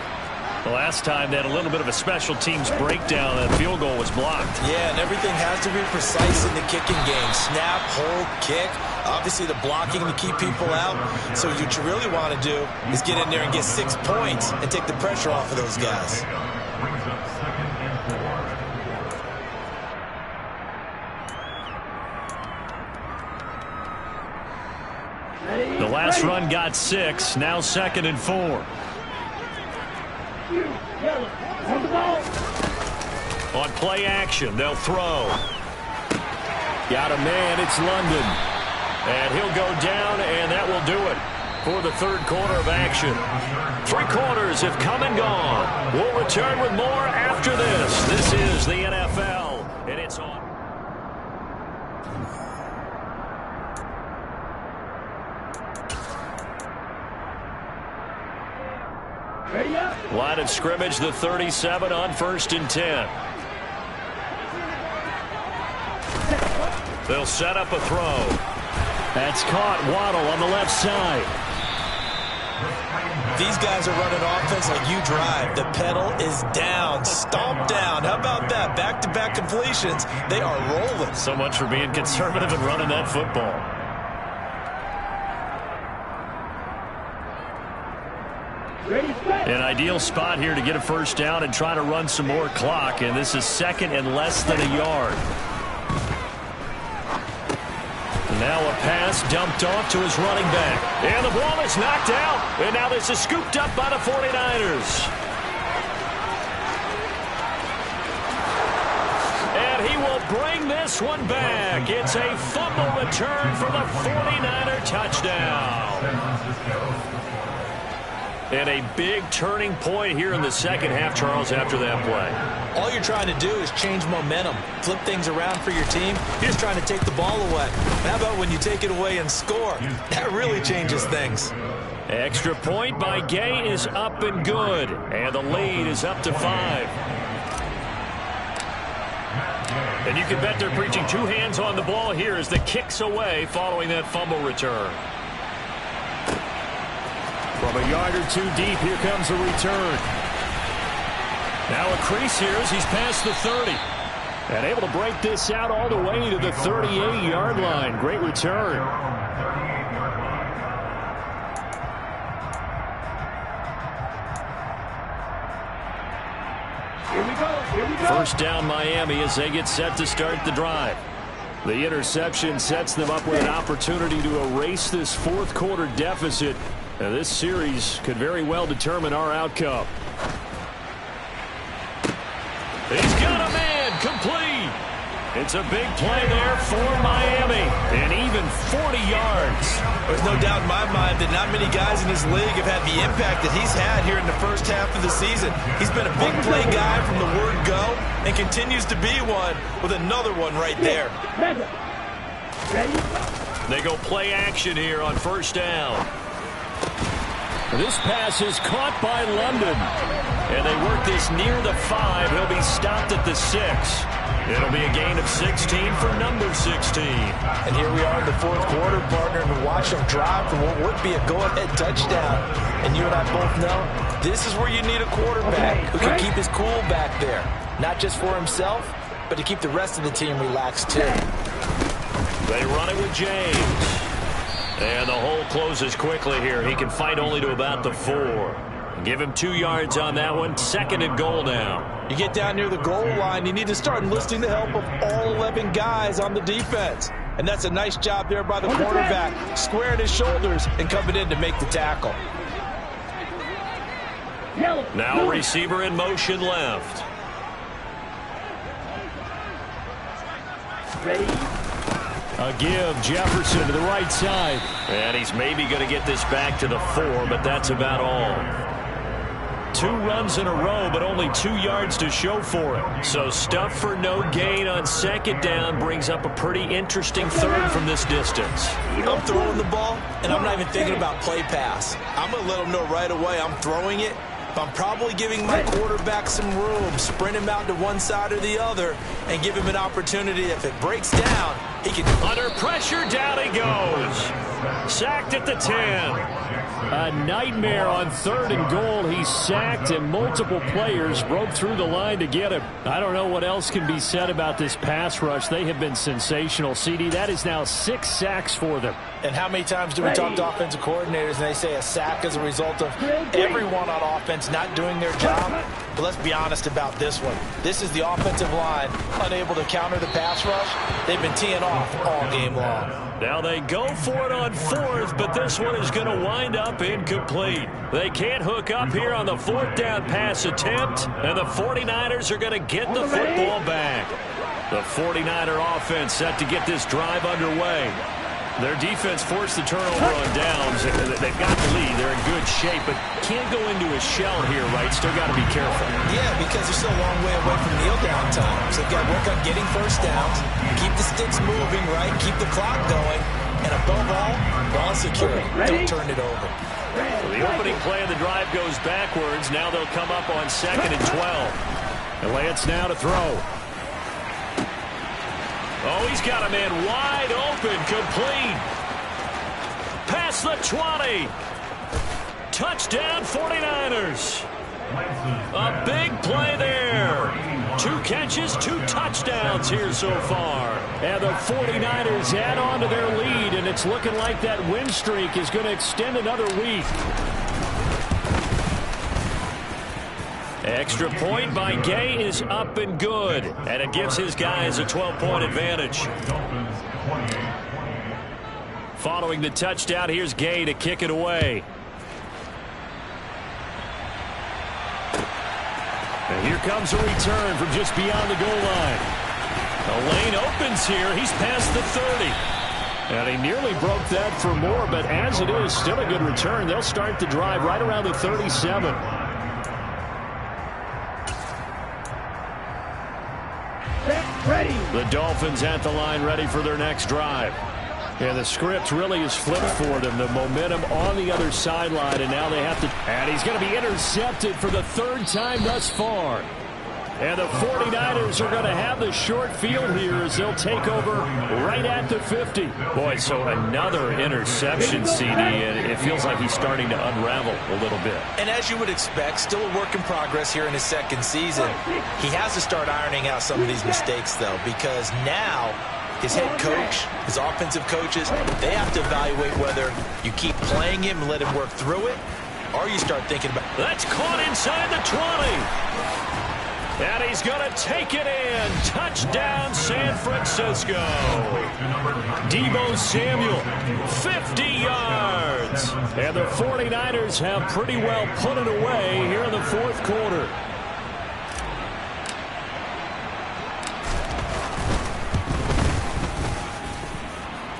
The last time they had a little bit of a special teams breakdown. That field goal was blocked. Yeah, and everything has to be precise in the kicking game. Snap, hold, kick. Obviously, the blocking to keep people out. So what you really want to do is get in there and get 6 points and take the pressure off of those guys. The last run got 6. Now 2nd and 4. On play action, they'll throw. Got a man, it's London. And he'll go down, and that will do it for the third quarter of action. 3 quarters have come and gone. We'll return with more after this. This is the NFL, and it's on. Line of scrimmage, the 37 on 1st and 10. They'll set up a throw. That's caught. Waddle on the left side. These guys are running offense like you drive. The pedal is down, stomp down. How about that? Back-to-back completions. They are rolling. So much for being conservative and running that football. An ideal spot here to get a first down and try to run some more clock, and this is 2nd and less than a yard. Now a pass dumped off to his running back. And the ball is knocked out, and now this is scooped up by the 49ers. And he will bring this one back. It's a fumble return for the 49er touchdown. And a big turning point here in the second half, Charles, after that play. All you're trying to do is change momentum, flip things around for your team. You're just trying to take the ball away. How about when you take it away and score? That really changes things. Extra point by Gay is up and good. And the lead is up to 5. And you can bet they're preaching 2 hands on the ball here as the kick's away following that fumble return. From a yard or 2 deep, here comes a return. Now a crease here as he's past the 30. And able to break this out all the way to the 38-yard line. Great return. Here we go. First down Miami as they get set to start the drive. The interception sets them up with an opportunity to erase this fourth quarter deficit. Now, this series could very well determine our outcome. He's got a man complete. It's a big play there for Miami. And even 40 yards. There's no doubt in my mind that not many guys in this league have had the impact that he's had here in the first half of the season. He's been a big play guy from the word go and continues to be one with another one right there. They go play action here on first down. This pass is caught by London. And they work this near the 5. He'll be stopped at the 6. It'll be a gain of 16 for number 16. And here we are in the fourth quarter, partner, and watch him drive for what would be a go-ahead touchdown. And you and I both know this is where you need a quarterback who can keep his cool back there. Not just for himself, but to keep the rest of the team relaxed too. They run it with James. And the hole closes quickly here. He can fight only to about the 4. Give him 2 yards on that one. 2nd and goal now. You get down near the goal line, you need to start enlisting the help of all 11 guys on the defense. And that's a nice job there by the cornerback, squaring his shoulders and coming in to make the tackle. Now receiver in motion left. Ready? A give, Jefferson to the right side. And he's maybe going to get this back to the 4, but that's about all. 2 runs in a row, but only 2 yards to show for it. So stuff for no gain on 2nd down brings up a pretty interesting 3rd from this distance. I'm throwing the ball, and I'm not even thinking about play pass. I'm going to let him know right away I'm throwing it, but I'm probably giving my quarterback some room, sprint him out to one side or the other, and give him an opportunity. If it breaks down, he can... Under pressure, down he goes. Sacked at the 10. a nightmare on 3rd and goal. He's sacked, and multiple players broke through the line to get him. I don't know what else can be said about this pass rush. They have been sensational, CD. That is now 6 sacks for them. And how many times do we talk to offensive coordinators and they say a sack is a result of everyone on offense not doing their job? But let's be honest about this one. This is the offensive line unable to counter the pass rush. They've been teeing off all game long. Now they go for it on 4th, but this one is going to wind up incomplete. They can't hook up here on the 4th down pass attempt, and the 49ers are going to get the football back. The 49er offense set to get this drive underway. Their defense forced the turnover on downs. They've got the lead. They're in good shape, but can't go into a shell here, right? Still got to be careful. Yeah, because they're still a long way away from kneel down times. They've got to work on getting first downs, keep the sticks moving, right? Keep the clock going, and above all, ball security. Don't turn it over. So the opening play of the drive goes backwards. Now they'll come up on 2nd and 12. And Lance now to throw. Oh, he's got a man wide open, complete. Past the 20. Touchdown, 49ers. A big play there. 2 catches, 2 touchdowns here so far. And the 49ers add on to their lead, and it's looking like that win streak is going to extend another week. Extra point by Gay is up and good, and it gives his guys a 12-point advantage. Following the touchdown, here's Gay to kick it away. And here comes a return from just beyond the goal line. The lane opens here. He's past the 30. And he nearly broke that for more, but as it is, still a good return. They'll start the drive right around the 37. Ready. The Dolphins at the line ready for their next drive. And the script really is flipped for them. The momentum on the other sideline, and now they have to... And he's going to be intercepted for the 3rd time thus far. And the 49ers are going to have the short field here as they'll take over right at the 50. Boy, so another interception, CD, and it feels like he's starting to unravel a little bit. And as you would expect, still a work in progress here in his 2nd season. He has to start ironing out some of these mistakes, though, because now his head coach, his offensive coaches, they have to evaluate whether you keep playing him and let him work through it, or you start thinking about... That's caught inside the 20. And he's going to take it in. Touchdown, San Francisco. Deebo Samuel, 50 yards. And the 49ers have pretty well put it away here in the 4th quarter.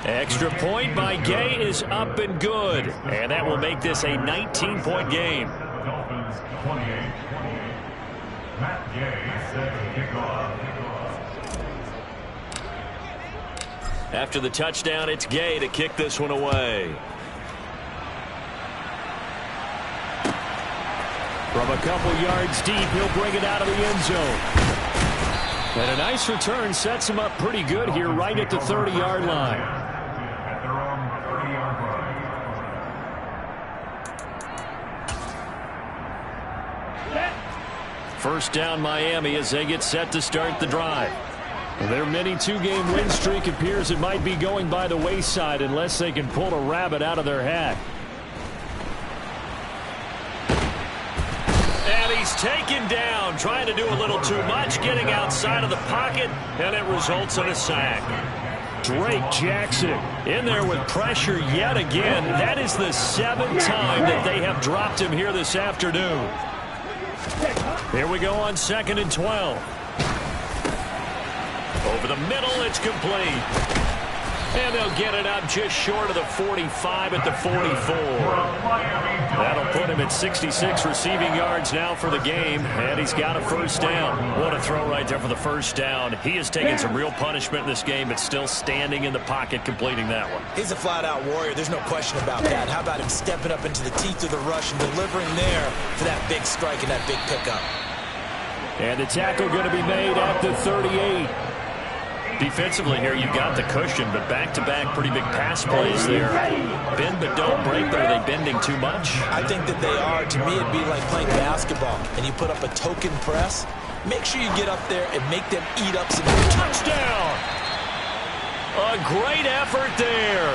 Extra point by Gay is up and good. And that will make this a 19-point game. Dolphins 28-28. Matt Gay set to kick off. After the touchdown, it's Gay to kick this one away. From a couple yards deep, he'll bring it out of the end zone. And a nice return sets him up pretty good here right at the 30-yard line. At their own 30-yard line. First down Miami as they get set to start the drive. Their mini 2-game win streak appears it might be going by the wayside unless they can pull a rabbit out of their hat. And he's taken down, trying to do a little too much, getting outside of the pocket, and it results in a sack. Drake Jackson in there with pressure yet again. That is the 7th time that they have dropped him here this afternoon. Here we go on 2nd and 12. Over the middle, it's complete. And they'll get it up just short of the 45 at the 44. That'll put him at 66 receiving yards now for the game. And he's got a first down. What a throw right there for the first down. He has taken some real punishment in this game, but still standing in the pocket completing that one. He's a flat-out warrior. There's no question about that. How about him stepping up into the teeth of the rush and delivering there for that big strike and that big pickup? And the tackle going to be made at the 38. Defensively here, you've got the cushion, but back-to-back pretty big pass plays there. Bend but don't break, but are they bending too much? I think that they are. To me, it'd be like playing basketball, and you put up a token press. Make sure you get up there and make them eat up some touchdown. A great effort there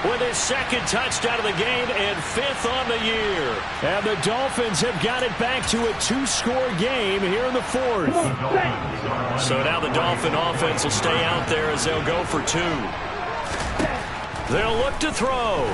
with his second touchdown of the game and 5th on the year. And the Dolphins have got it back to a 2-score game here in the 4th. So now the Dolphin offense will stay out there as they'll go for 2. They'll look to throw.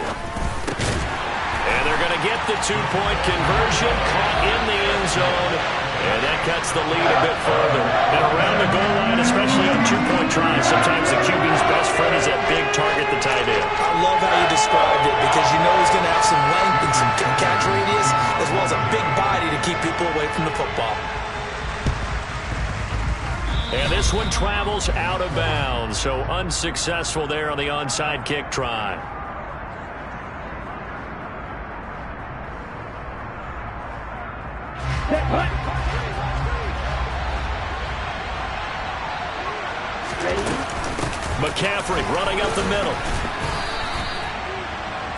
And they're going to get the 2-point conversion, caught in the end zone. And that cuts the lead a bit further. And around the goal line, especially on 2-point tries, sometimes the QB's best friend is that big target, the tight end. I love how you described it because you know he's going to have some length and some catch radius as well as a big body to keep people away from the football. And this one travels out of bounds, so unsuccessful there on the onside kick try. McCaffrey running up the middle.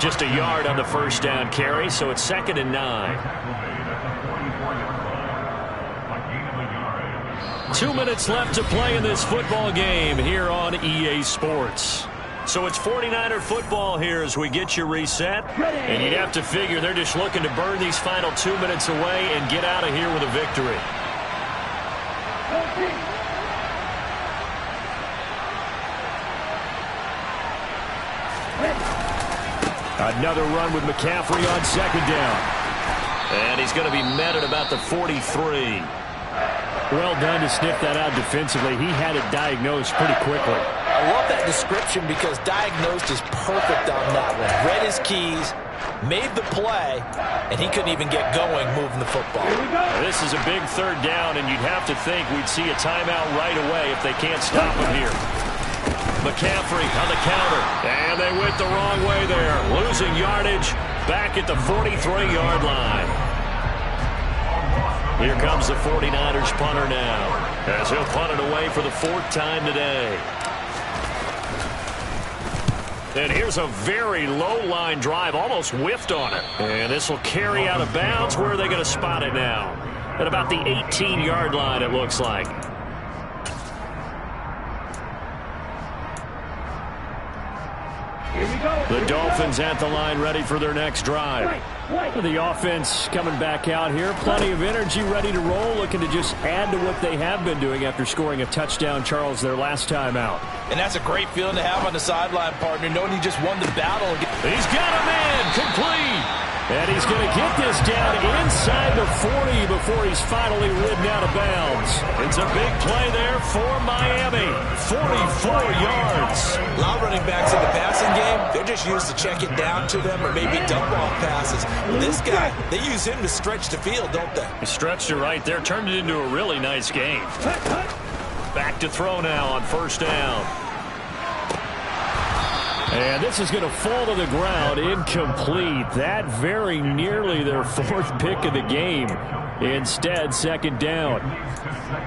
Just a yard on the first down carry, so it's 2nd and 9. 2 minutes left to play in this football game here on EA Sports. So it's 49er football here as we get you reset. And you'd have to figure they're just looking to burn these final 2 minutes away and get out of here with a victory. Another run with McCaffrey on 2nd down. And he's going to be met at about the 43. Well done to sniff that out defensively. He had it diagnosed pretty quickly. I love that description because diagnosed is perfect on that one. Read his keys, made the play, and he couldn't even get going moving the football. This is a big 3rd down, and you'd have to think we'd see a timeout right away if they can't stop him here. McCaffrey on the counter, and they went the wrong way there. Losing yardage back at the 43-yard line. Here comes the 49ers punter now, as he'll punt it away for the 4th time today. And here's a very low-line drive, almost whiffed on it. And this will carry out of bounds. Where are they going to spot it now? At about the 18-yard line, it looks like. The Dolphins at the line, ready for their next drive. The offense coming back out here. Plenty of energy, ready to roll, looking to just add to what they have been doing after scoring a touchdown, Charles, their last time out. And that's a great feeling to have on the sideline, partner, knowing he just won the battle. He's got a man, complete. And he's going to get this down inside the 40 before he's finally ridden out of bounds. It's a big play there for Miami. 44 yards. A lot of running backs in the passing game, they're just used to check it down to them or maybe dump off passes. Well, this guy, they use him to stretch the field, don't they? He stretched it right there, turned it into a really nice game. Back to throw now on 1st down. And this is going to fall to the ground, incomplete. That very nearly their 4th pick of the game. Instead, 2nd down.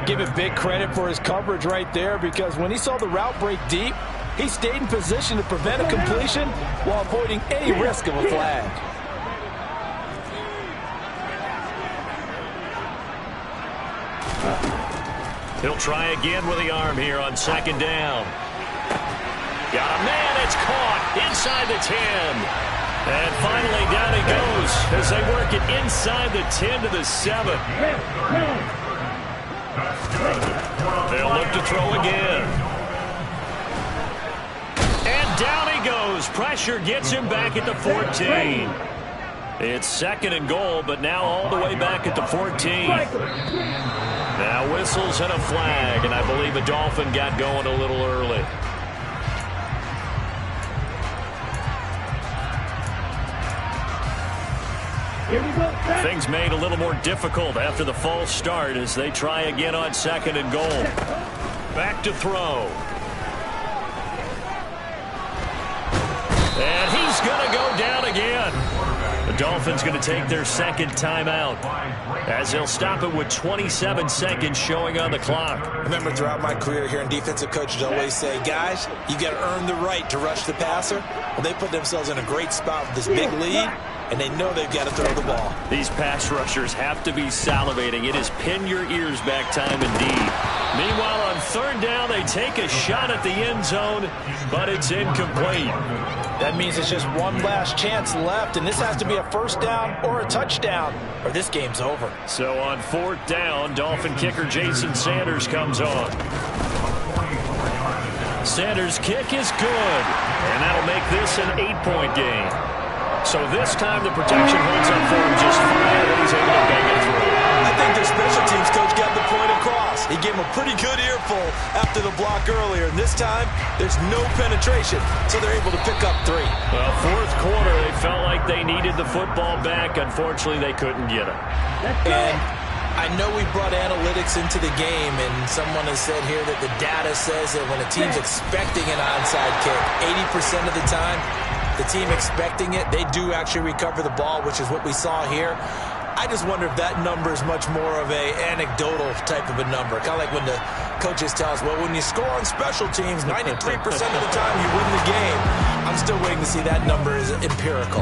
Give him big credit for his coverage right there because when he saw the route break deep, he stayed in position to prevent a completion while avoiding any risk of a flag. He'll try again with the arm here on 2nd down. Got a man, it's caught inside the 10. And finally down he goes as they work it inside the 10 to the 7. They'll look to throw again. And down he goes. Pressure gets him back at the 14. It's 2nd and goal, but now all the way back at the 14. Now whistles and a flag, and I believe a Dolphin got going a little early. Things made a little more difficult after the false start as they try again on 2nd and goal. Back to throw. And he's going to go down again. The Dolphins going to take their second timeout as they'll stop it with 27 seconds showing on the clock. I remember throughout my career here in defensive coaches always say, guys, you got to earn the right to rush the passer. Well, they put themselves in a great spot with this big lead, and they know they've got to throw the ball. These pass rushers have to be salivating. It is pin your ears back time indeed. Meanwhile, on third down, they take a shot at the end zone, but it's incomplete. That means it's just one last chance left, and this has to be a first down or a touchdown, or this game's over. So on fourth down, Dolphin kicker Jason Sanders comes on. Sanders' kick is good, and that'll make this an 8-point game. So this time the protection holds up for him just fine, and he's able to bang it through. I think their special teams coach got the point across. He gave him a pretty good earful after the block earlier, and this time there's no penetration, so they're able to pick up 3. Well, fourth quarter, they felt like they needed the football back. Unfortunately, they couldn't get it. And I know we brought analytics into the game, and someone has said here that the data says that when a team's expecting an onside kick, 80% of the time, the team expecting it, they do actually recover the ball, which is what we saw here. I just wonder if that number is much more of a anecdotal type of a number. Kind of like when the coaches tell us, well, when you score on special teams, 93% of the time you win the game. I'm still waiting to see that number is empirical.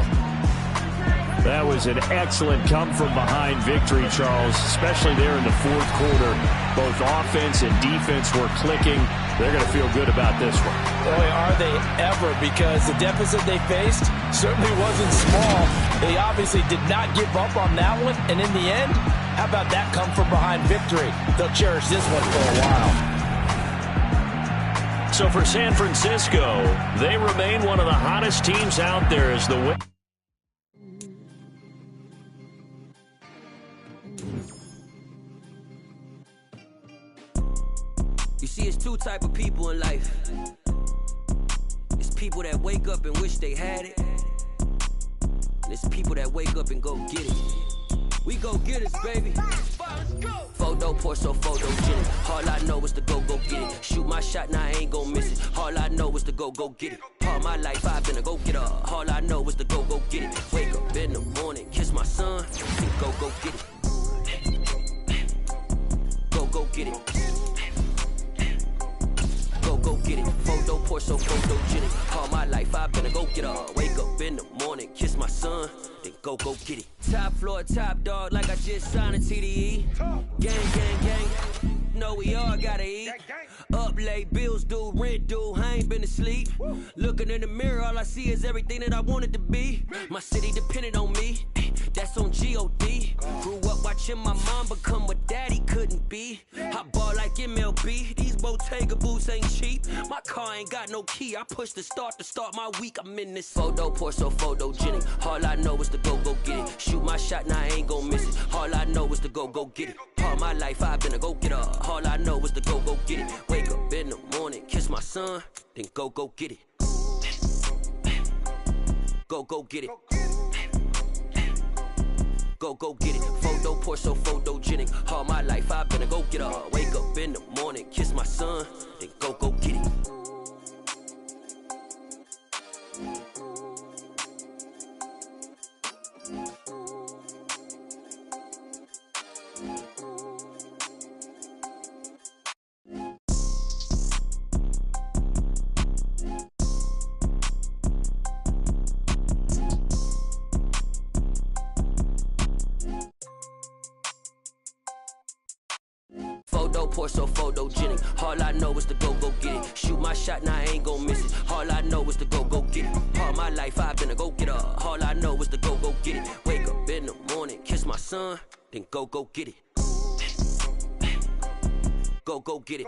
That was an excellent come-from-behind victory, Charles, especially there in the fourth quarter. Both offense and defense were clicking. They're going to feel good about this one. Boy, are they ever, because the deficit they faced certainly wasn't small. They obviously did not give up on that one, and in the end, how about that come-from-behind victory? They'll cherish this one for a while. So for San Francisco, they remain one of the hottest teams out there as the win. You see, it's two type of people in life. It's people that wake up and wish they had it. And it's people that wake up and go get it. We go get it, baby. Photo pour so photogenic. All I know is to go get it. Shoot my shot, now I ain't gon' miss it. All I know is to go get it. All my life I've been a go get it. All I know is to go get it. Wake up in the morning, kiss my son, and go get it. Go get it. Go get it. Photo pour so photogenic. All my life I've been a go get up. Wake up in the morning, kiss my son, then go get it. Top floor, top dog, like I just signed a TDE. Gang. Know we all gotta eat. Up late, bills due, rent due, I ain't been asleep. Looking in the mirror, all I see is everything that I wanted to be. My city depended on me, that's on G.O.D. Grew up watching my mom become what daddy couldn't be. I ball like MLB, these Bottega boots ain't cheap. My car ain't got no key, I push the start to start my week. I'm in this photo pour so photogenic. All I know is to go get it. Shoot my shot, now I ain't gon' miss it. All I know is to go get it. All my life I've been a go getter. All I know is to go get it. Wake up in the morning, kiss my son, then go get it. Go get it. Go get it. Photo pour so photogenic. All my life I've been a go getter. Wake up in the morning, kiss my son, then go get it. Photo pour so photogenic. All I know is to go get it. Shoot my shot, now I ain't gon' miss it. All I know is to go get it. All my life I've been a go getter. All I know is to go get it. Wake up in the morning, kiss my son, then go get it. Go get it.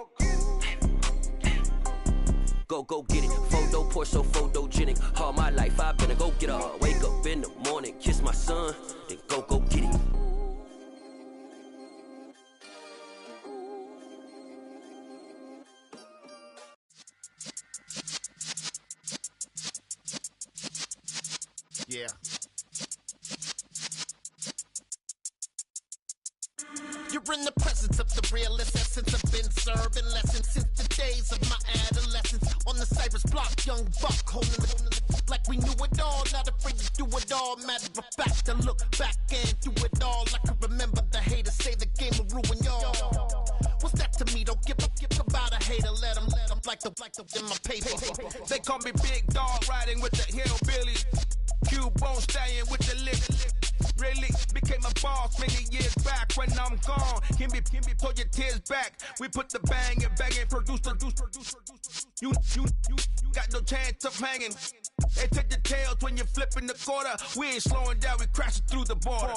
Go get it. Photo pour so photogenic. All my life I've been a go getter. Wake up in the morning, kiss my son, then go get it. Yeah. You in the presence of the realest essence. I've been serving lessons since the days of my adolescence. On the Cypress block, young buck holding the like we knew it all. Not afraid to do it all. Matter of fact, to look back and do it all. I can remember the haters say the game will ruin y'all. What's that to me? Don't give about a hater. Let them like the in my paper. They call me Big Dog, riding with the hillbillies. Cubone staying with the lick. Really became a boss many years back. When I'm gone, can be pull your tears back. We put the bang and produce. You got no chance of hanging. They take the tails when you're flipping the quarter. We ain't slowing down, we crashing through the border.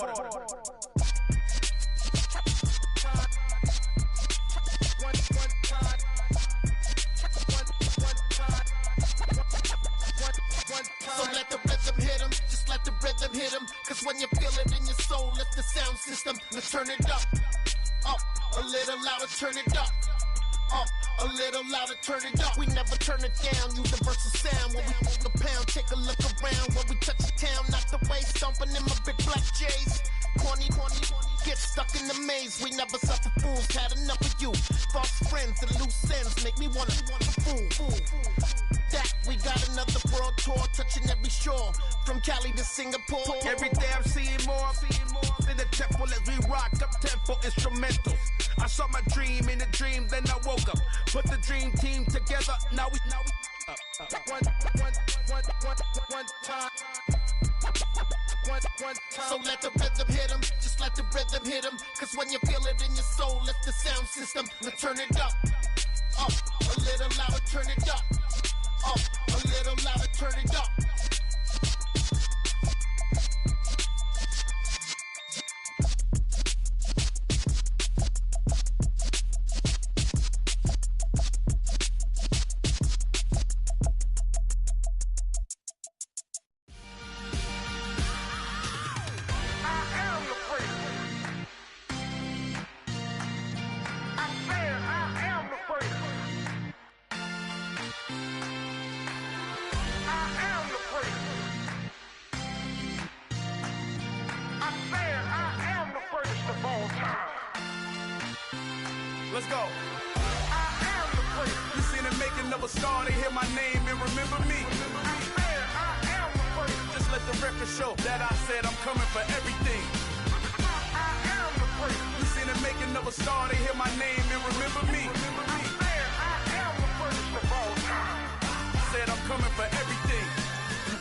So let the rhythm hit 'em, just let the rhythm hit 'em. Cause when you feel it in your soul, lift the sound system. Let's turn it up, a little louder, turn it up. A little louder, turn it up. We never turn it down, universal sound. When we move the pound, take a look around. When we touch the town, knock the way, stomping in my big black J's. Corny, get stuck in the maze. We never suffer fools, had enough of you. False friends and loose ends make me wanna fool. That we got another world tour, touching every shore, from Cali to Singapore. Every day I'm seeing more in the temple as we rock up tempo instrumentals. I saw my dream in a dream, then I woke up. Put the dream team together, now we one time. So let the rhythm hit 'em, just let the rhythm hit 'em. Cause when you feel it in your soul, lift the sound system. Let's turn it up, a little louder, turn it up, a little louder, turn it up. Let's go. You seen the making of a star, they hear my name and remember me. Just let the record show that I said I'm coming for everything. You seen the making of a star, they hear my name and remember me. I said I'm coming for everything.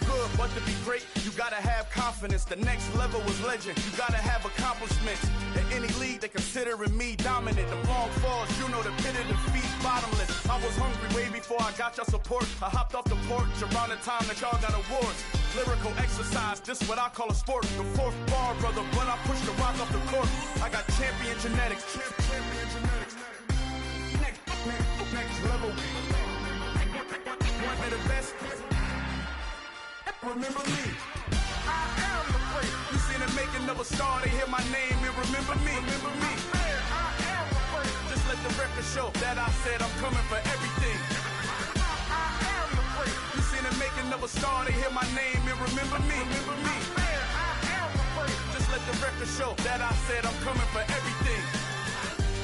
Good, but to be great, you gotta have confidence. The next level was legend. You gotta have accomplishments. In any league, they considering me dominant. The long falls, you know the pit of defeat, bottomless. I was hungry way before I got your support. I hopped off the porch around the time that y'all got awards. Lyrical exercise, this what I call a sport. The fourth bar, brother, when I push the rock off the court. I got champion genetics. Next level. One of the best. Remember me. I am the place. You seen the making of a star, they hear my name and remember me. Remember me. I am the place. Just let the record show that I said I'm coming for everything. I am the place. You seen the making of a star, they hear my name and remember me. Remember me. I am the place. Just let the record show that I said I'm coming for everything.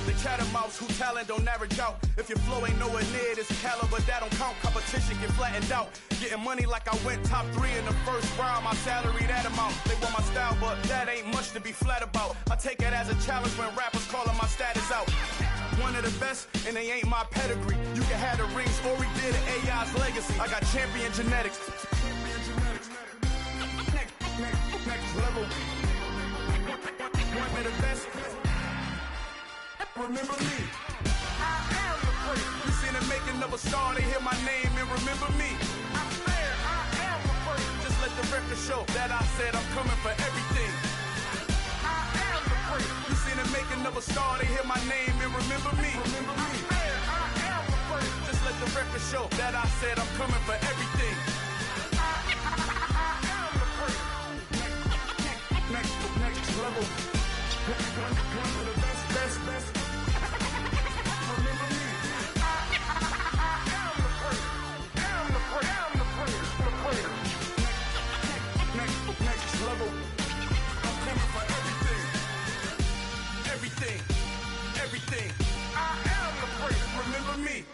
The catamounts who talent don't average out. If your flow ain't nowhere near this caliber, that don't count. Competition get flattened out. Getting money like I went top 3 in the first round. My salary that amount. They want my style, but that ain't much to be flat about. I take it as a challenge when rappers calling my status out. One of the best, and they ain't my pedigree. You can have the rings, or we did AI's legacy. I got champion genetics. Next level. One of the best. Remember me. I am the place. You seen the making of a star, they hear my name and remember me. I am the place. Just let the record show that I said I'm coming for everything. I am the place. You seen the making of a star, they hear my name and remember me. Remember me. I am the place. Just let the record show that I said I'm coming for everything. I am the place. Next level. One of the best. Next level. I'm coming for everything. Everything. remember me.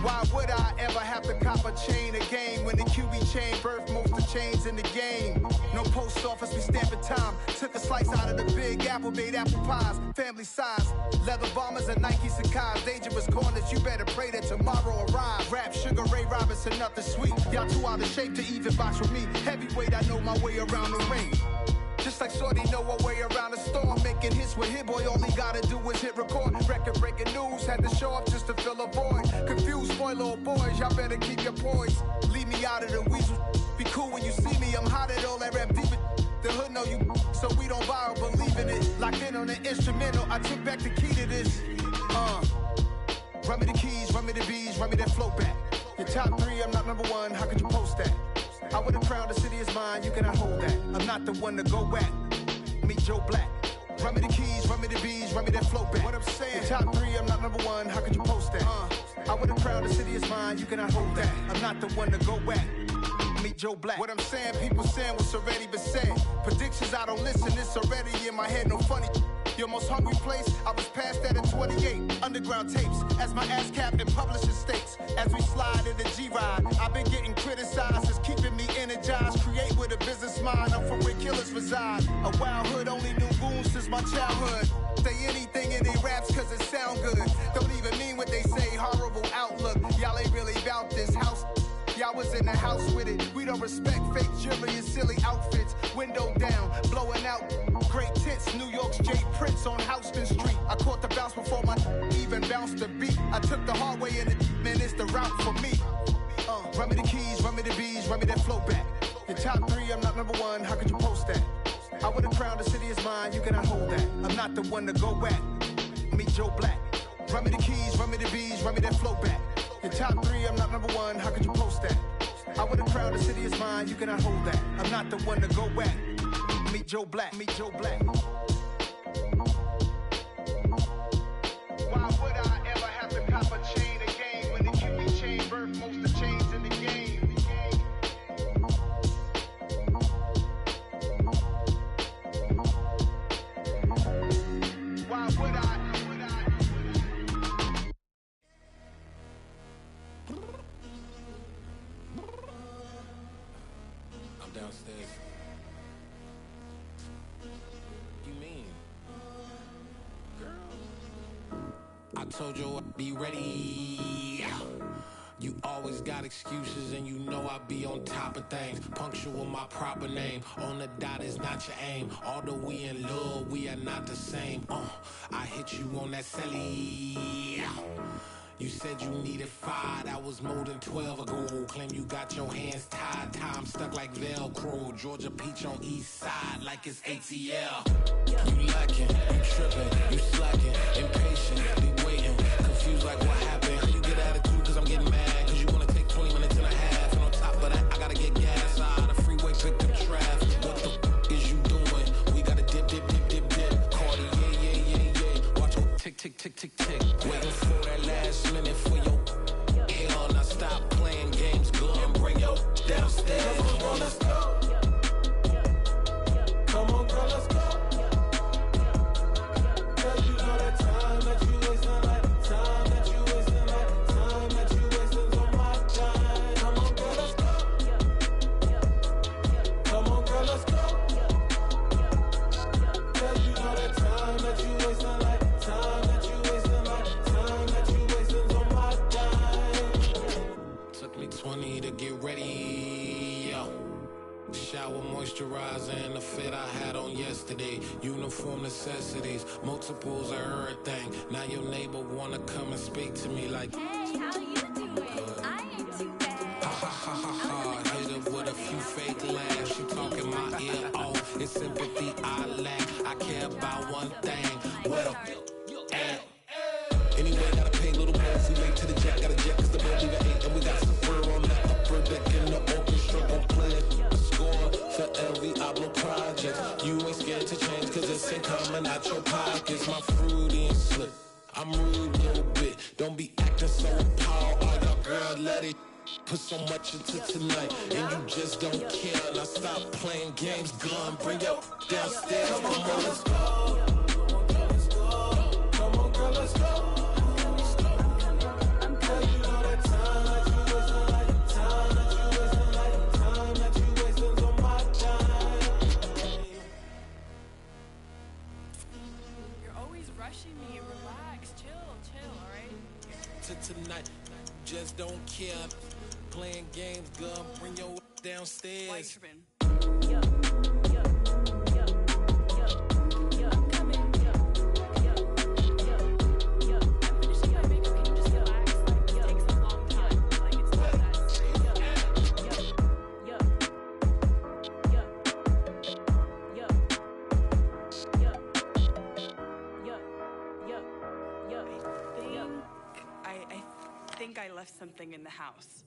Why would I ever have to cop a chain again when the QB chain birthed most of the chains in the game? No post office, we stamping time. Took a slice out of the Big Apple, made apple pies, family size. Leather bombers and Nike Sacai's. Dangerous corners, you better pray that tomorrow arrives. Rap, Sugar Ray Robinson, nothing sweet. Y'all too out of shape to even box with me. Heavyweight, I know my way around the ring. Just like Shorty know her way around the storm. Making hits with Hit Boy, all he gotta do is hit record. Record-breaking news, had to show up just to fill a void. Confused, spoiler boys, y'all better keep your poise. Leave me out of the weasel. Be cool when you see me, I'm hot at all that rap deep. The hood know you, so we don't borrow, believe in it. Locked in on the instrumental, I took back the key to this. Run me the keys, run me the bees, run me that flow back. Your top three, I'm not number one, how could you post that? I would've crowned the city is mine, you cannot hold that. I'm not the one to go at. Meet Joe Black. Run me the keys, run me the bees, run me that flow back. What I'm saying, your top three, I'm not number one, how could you post that? I would've crowned the city is mine, you cannot hold that. I'm not the one to go at. Meet Joe Black. What I'm saying, people saying what's already been said. Predictions, I don't listen, it's already in my head, no funny. Your most hungry place, I was past that at 28. Underground tapes, as my ass cap in publishing states. As we slide in the G-Ride, I've been getting criticized, it's keeping me energized. Create with a business mind, I'm from where killers reside. A wild hood, only knew goons since my childhood. Say anything in they raps cause it sound good. Don't even mean what they say, horrible outlook. Y'all ain't really about this house. Y'all was in the house with it. We don't respect fake jewelry and silly outfits. Window down, blowing out great tits. New York's Jay Prince on Houston Street. I caught the bounce before my even bounced the beat. I took the hard way and man, it's the route for me. Run me the keys, run me the bees, run me that flow back. Your top three, I'm not number one, how could you post that? I would've crowned the city is mine, you cannot hold that. I'm not the one to go at. Meet Joe Black. Run me the keys, run me the bees, run me that flow back. Your top three, I'm not number one, how could you post that? I would've crowned the city is mine, you cannot hold that. I'm not the one to go at. Meet Joe Black, meet Joe Black. Why would I ever have to cop a chain again when the QB chain birthed most of the chains in the game? Why would I? Downstairs. You mean? Girl, I told you I'd be ready. You always got excuses and you know I be on top of things. Punctual my proper name. On the dot is not your aim. Although we in love, we are not the same. I hit you on that celly. You said you needed 5, that was more than 12 ago. Claim you got your hands tied, time stuck like Velcro. Georgia Peach on east side like it's ATL. You lacking, you tripping, you slacking, impatient, be waiting, confused like what happened. How you get attitude cause I'm getting mad, cause you wanna take 20 minutes and a half. And on top of that, I gotta get gas out of the freeway, pick up traffic. What the is you doing? We gotta dip, dip, dip, dip, dip. Cardi, yeah. Watch your tick, tick, tick, tick, tick. Waiting for that last minute for your hell. Now stop playing games, go and bring your downstairs. Come on, girl, let's go. Come on, girl, let's go. Cause you know that time that you wasting, like time that you wasting, like time that you wasting on my time. Come on, girl, let's go. Come on, girl, let's go. Cause you know that time that you wasting, like time that you wasting, like time that you wasting on my time. Took me 20 to get ready, yo. Shower moisturizer and the fit I had on yesterday. Uniform necessities, multiples of everything. Now your neighbor wanna come and speak to me like, hey, how you doing? I ain't too bad. Ha ha ha ha ha. Hit her with a few fake laughs. She talking my ear off. It's sympathy I lack. I care about one thing. Well, and anyway, gotta pay a little more. If we late to the jet, gotta jet cause the boat leave at 8. And we got some fur on the upper deck in the orchestra. Gon' play a score for every album project. You ain't scared to change cause it's ain't coming out your pockets. My fruity and slip. I'm rude a little bit. Don't be acting so appalled. All your girl, let it Put so much into tonight, and you just don't care. And I stop playing games, gun, bring your downstairs. Come on, girl, let's go. Come on, girl, let's go. Tonight, just don't care. Playing games, gun, bring your downstairs. I left something in the house.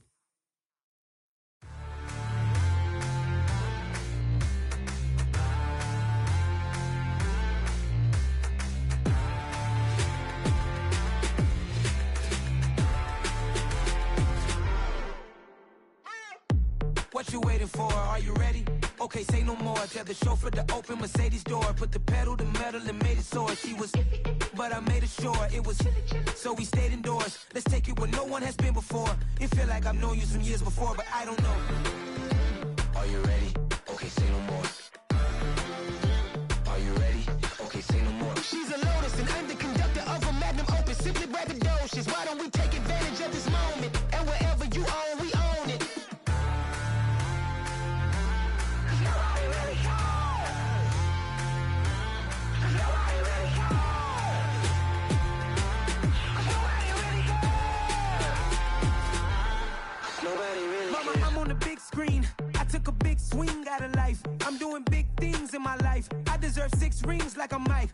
What you waiting for? Are you ready? Okay, say no more. Tell the chauffeur to open Mercedes door. Put the pedal to metal and made it soar. She was, but I made it sure it was. So we stayed indoors. Let's take it where no one has been before. It feel like I've known you some years before, but I don't know. Are you ready? Okay, say no more. Are you ready? Okay, say no more. She's a Lotus and I'm the conductor of a Magnum Opus. Simply braggadocious. Why don't we take advantage of this moment? And wherever you own, we own it. Mama, I'm on the big screen. I took a big swing out of life. I'm doing big things in my life. I deserve 6 rings like I'm Mike.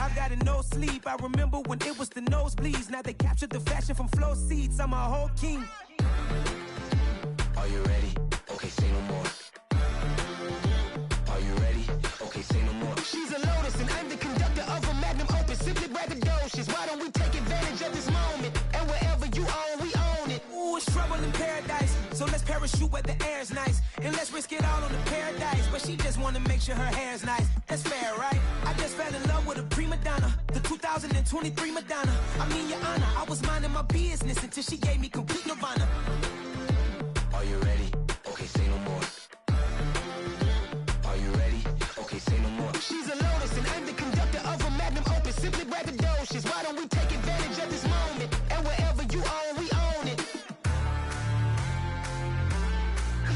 I've got no sleep. I remember when it was the nosebleeds. Now they captured the fashion from flow seats. I'm a whole king. Are you ready? Okay, say no more. Are you ready? Okay, say no more. She's a Lotus and I'm the conductor of a Magnum Opus. Simply braggadocious. Why don't we take advantage of this moment? And wherever you own, we own it. Ooh, it's trouble in paradise. So let's parachute where the air's nice. And let's risk it all on the paradise. But she just wanna make sure her hair's nice. That's fair, right? I just fell in love with a prima donna. The 2023 Madonna. I mean, your honor, I was minding my business until she gave me complete nirvana. Are you ready? Okay, say no more. Are you ready? Okay, say no more. She's a Lotus and I'm the conductor of a Magnum Opus. Simply braggadocious. Why don't we take advantage of this moment? And wherever you own, we own it.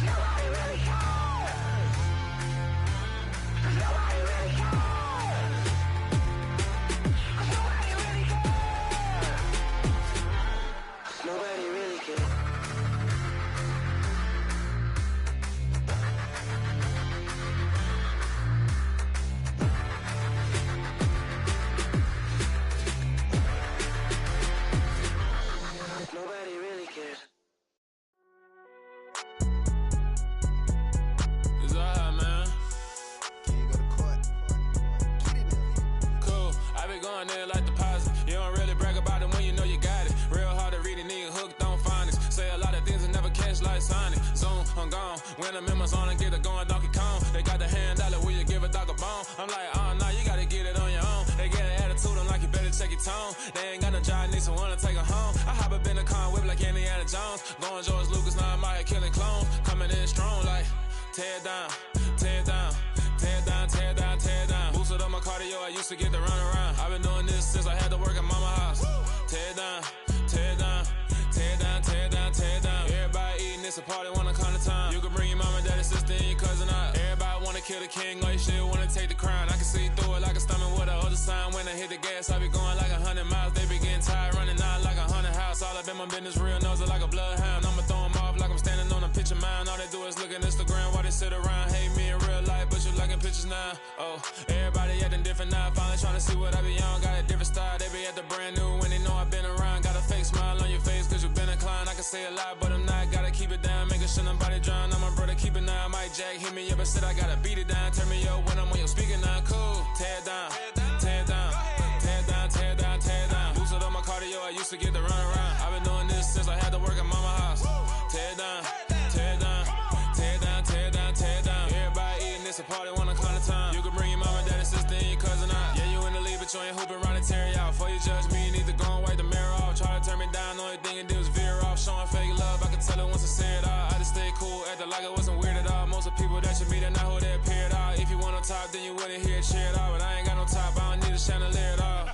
Nobody really cares. Nobody really cares. Nobody really cares. Nobody really cares. Nobody really cares. It's alright, man. Can you go to court? Get in there. Cool. I be going there like deposit. You don't really brag about it when you know you got it. Real hard to read a nigga hooked on phonics. Say a lot of things and never catch like Sonic. Zoom, I'm gone. When I'm in my zone and get it going Donkey Kong. They got the hand dollar, will you give a dog a bone? I'm like, oh no, you gotta get it on your own. They get an attitude, I'm like, you better check your tone. They ain't got no job, need someone to take her home. I hop up in the car, whip like Indiana Jones. Going George Lucas, now I'm out here killing clones. Coming in strong like, tear down, tear down, tear down, tear down, tear down. Boosted up my cardio, I used to get to run around. I've been doing this since I had to work at mama house. Tear down, tear down, tear down, tear down, tear down. Everybody eating, it's a party, one kind of time. You can bring your mama, daddy, sister, and your cousin out. Everybody wanna kill the king, or you shit wanna take the crown. I can see through it like a stomach with a other sign. When I hit the gas, I be going like 100 miles. They be getting tired, running out like 100 house. All up in my business, real nose like a bloodhound. I'ma throw them off like I'm standing on a picture mound. All they do is look at Instagram while they sit around. Hate me in real life, but you liking pictures now. Oh, everybody acting different now. Finally trying to see what I be on. Got a different style, they be at the brand new when they know I've been around. Got a fake smile on your face cause you been inclined. I can say a lot, but I'm not. Gotta keep it down, making sure nobody drown. I'm a brother, keep it now. Mike Jack hit me up and said I gotta beat it down. Turn me up when I'm on your speaker now. Cool, tear down, tear down, tear down, tear down, tear down. Boosted up my cardio, I used to get to run around. I've been doing this since I had to work thing and did was veer off, showing fake love. I could tell it once I said it all. I just stayed cool, acted like it wasn't weird at all. Most of the people that you meet are not who they appear at all. If you want to talk, then you wouldn't hear it cheer at all. But I ain't got no top, I don't need a chandelier at all.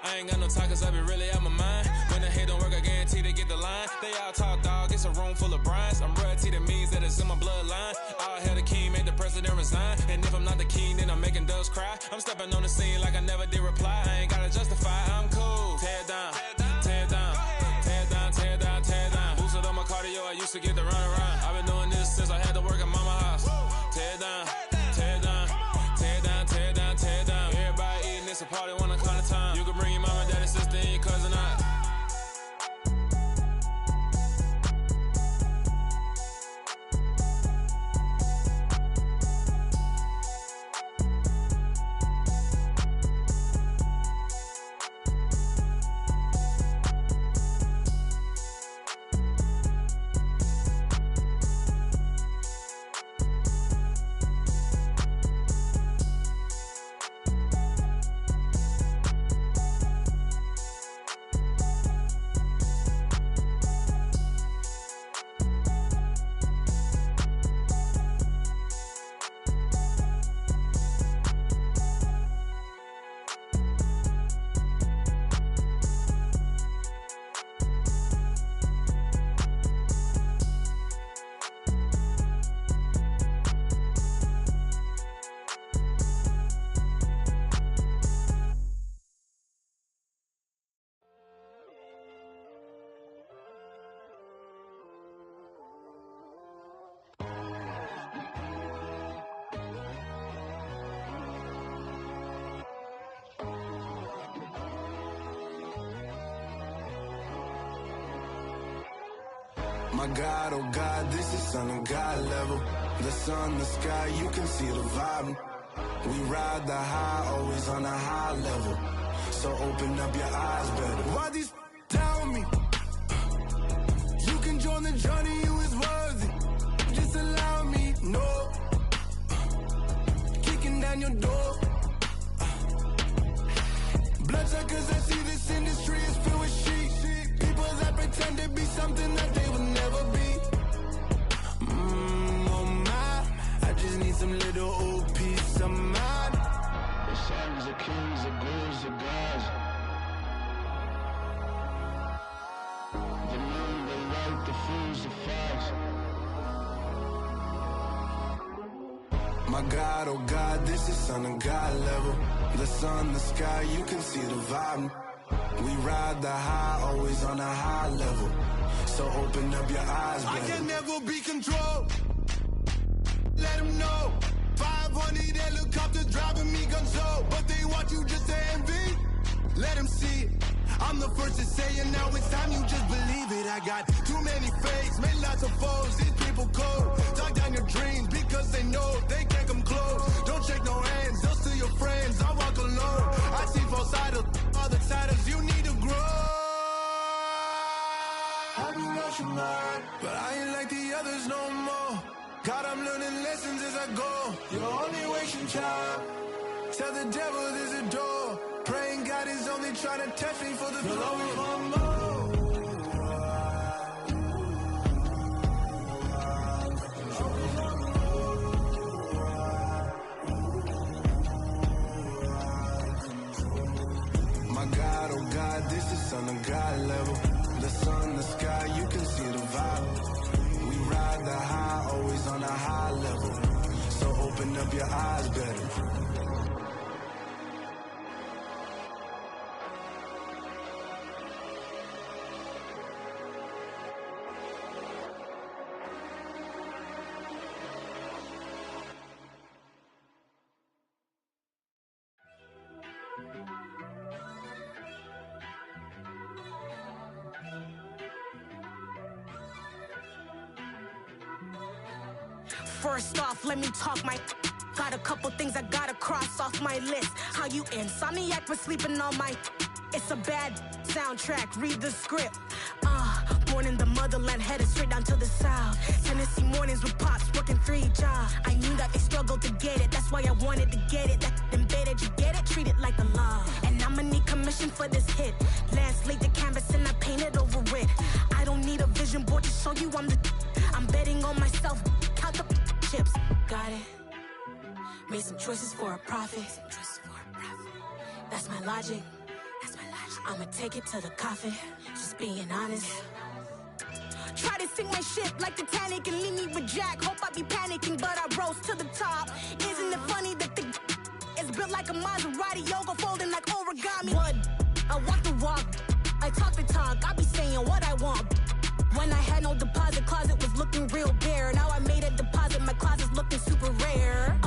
I ain't got no talk, cause I be really out my mind. When the head don't work, I guarantee they get the line. They all talk, dog, it's a room full of brinds. I'm royalty, that means that it's in my bloodline. All hell the king, made the president resign. And if I'm not the king, then I'm making doves cry. I'm stepping on the scene like I never did reply. I ain't gotta justify, I'm cool. Tear down, tear down, tear down, tear down, tear down. Boosted on my cardio, I used to get the run around. I've been doing this since I had to work at mama house. Tear down, tear down, tear down, tear down, tear down. Everybody eating, it's a party, one kind of time. You can bring your mama, daddy, sister, and your cousin out. My God, oh God, this is Son of God level. The sun, the sky, you can see the vibe. We ride the high, always on a high level. So open up your eyes better. Why these tell me? You can join the journey, you is worthy. Just allow me, no. Kicking down your door. Bloodshot cause I see this industry is filled with sheep. People that pretend to be something that they will never be. Oh my, I just need some little old peace of mind. The sons of kings, the ghouls, the gods. The moon, the light, the fools, the facts. My God, oh God, this is Son of God level. The sun, the sky, you can see the vibe. We ride the high, always on a high level. So open up your eyes, baby. I can never be controlled. Let them know. 500 helicopters driving me gonzo. But they want you just to envy. Let them see it. I'm the first to say it, now it's time you just believe it. I got too many fakes, made lots of foes. These people cold. Talk down your dreams because they know they can't come close. Don't shake no hands, they'll steal your friends. I walk alone. I see false idols, other titles. You need to grow. I've been rushing mine, but I ain't like the others no more. God, I'm learning lessons as I go. You're only wasting time. Tell the devil there's a door. Praying God is only trying to test me for the glory. You'll always want more. My God, oh God, this is Son of God level. The sun, the sky, you can see the vibe. We ride the high, always on a high level. So open up your eyes better. First off, let me talk my... Got a couple things I gotta cross off my list. How you insomniac for sleeping on my... It's a bad soundtrack, read the script. Born in the motherland, headed straight down to the south. Tennessee mornings with pops, working 3 jobs. I knew that they struggled to get it, that's why I wanted to get it. That embedded, you get it, treat it like the law. And I'ma need commission for this hit. Last laid the canvas and I painted over it. choices for a profit. That's my logic. I'ma take it to the coffin. Just being honest. Try to sink my ship like Titanic and leave me with Jack. Hope I be panicking, but I rose to the top. Isn't it funny that the is built like a Maserati, yoga folding like origami? What? I walk the walk, I talk the talk, I be saying what I want. When I had no deposit, closet was looking real bare. Now I made a deposit, my closet's looking super rare.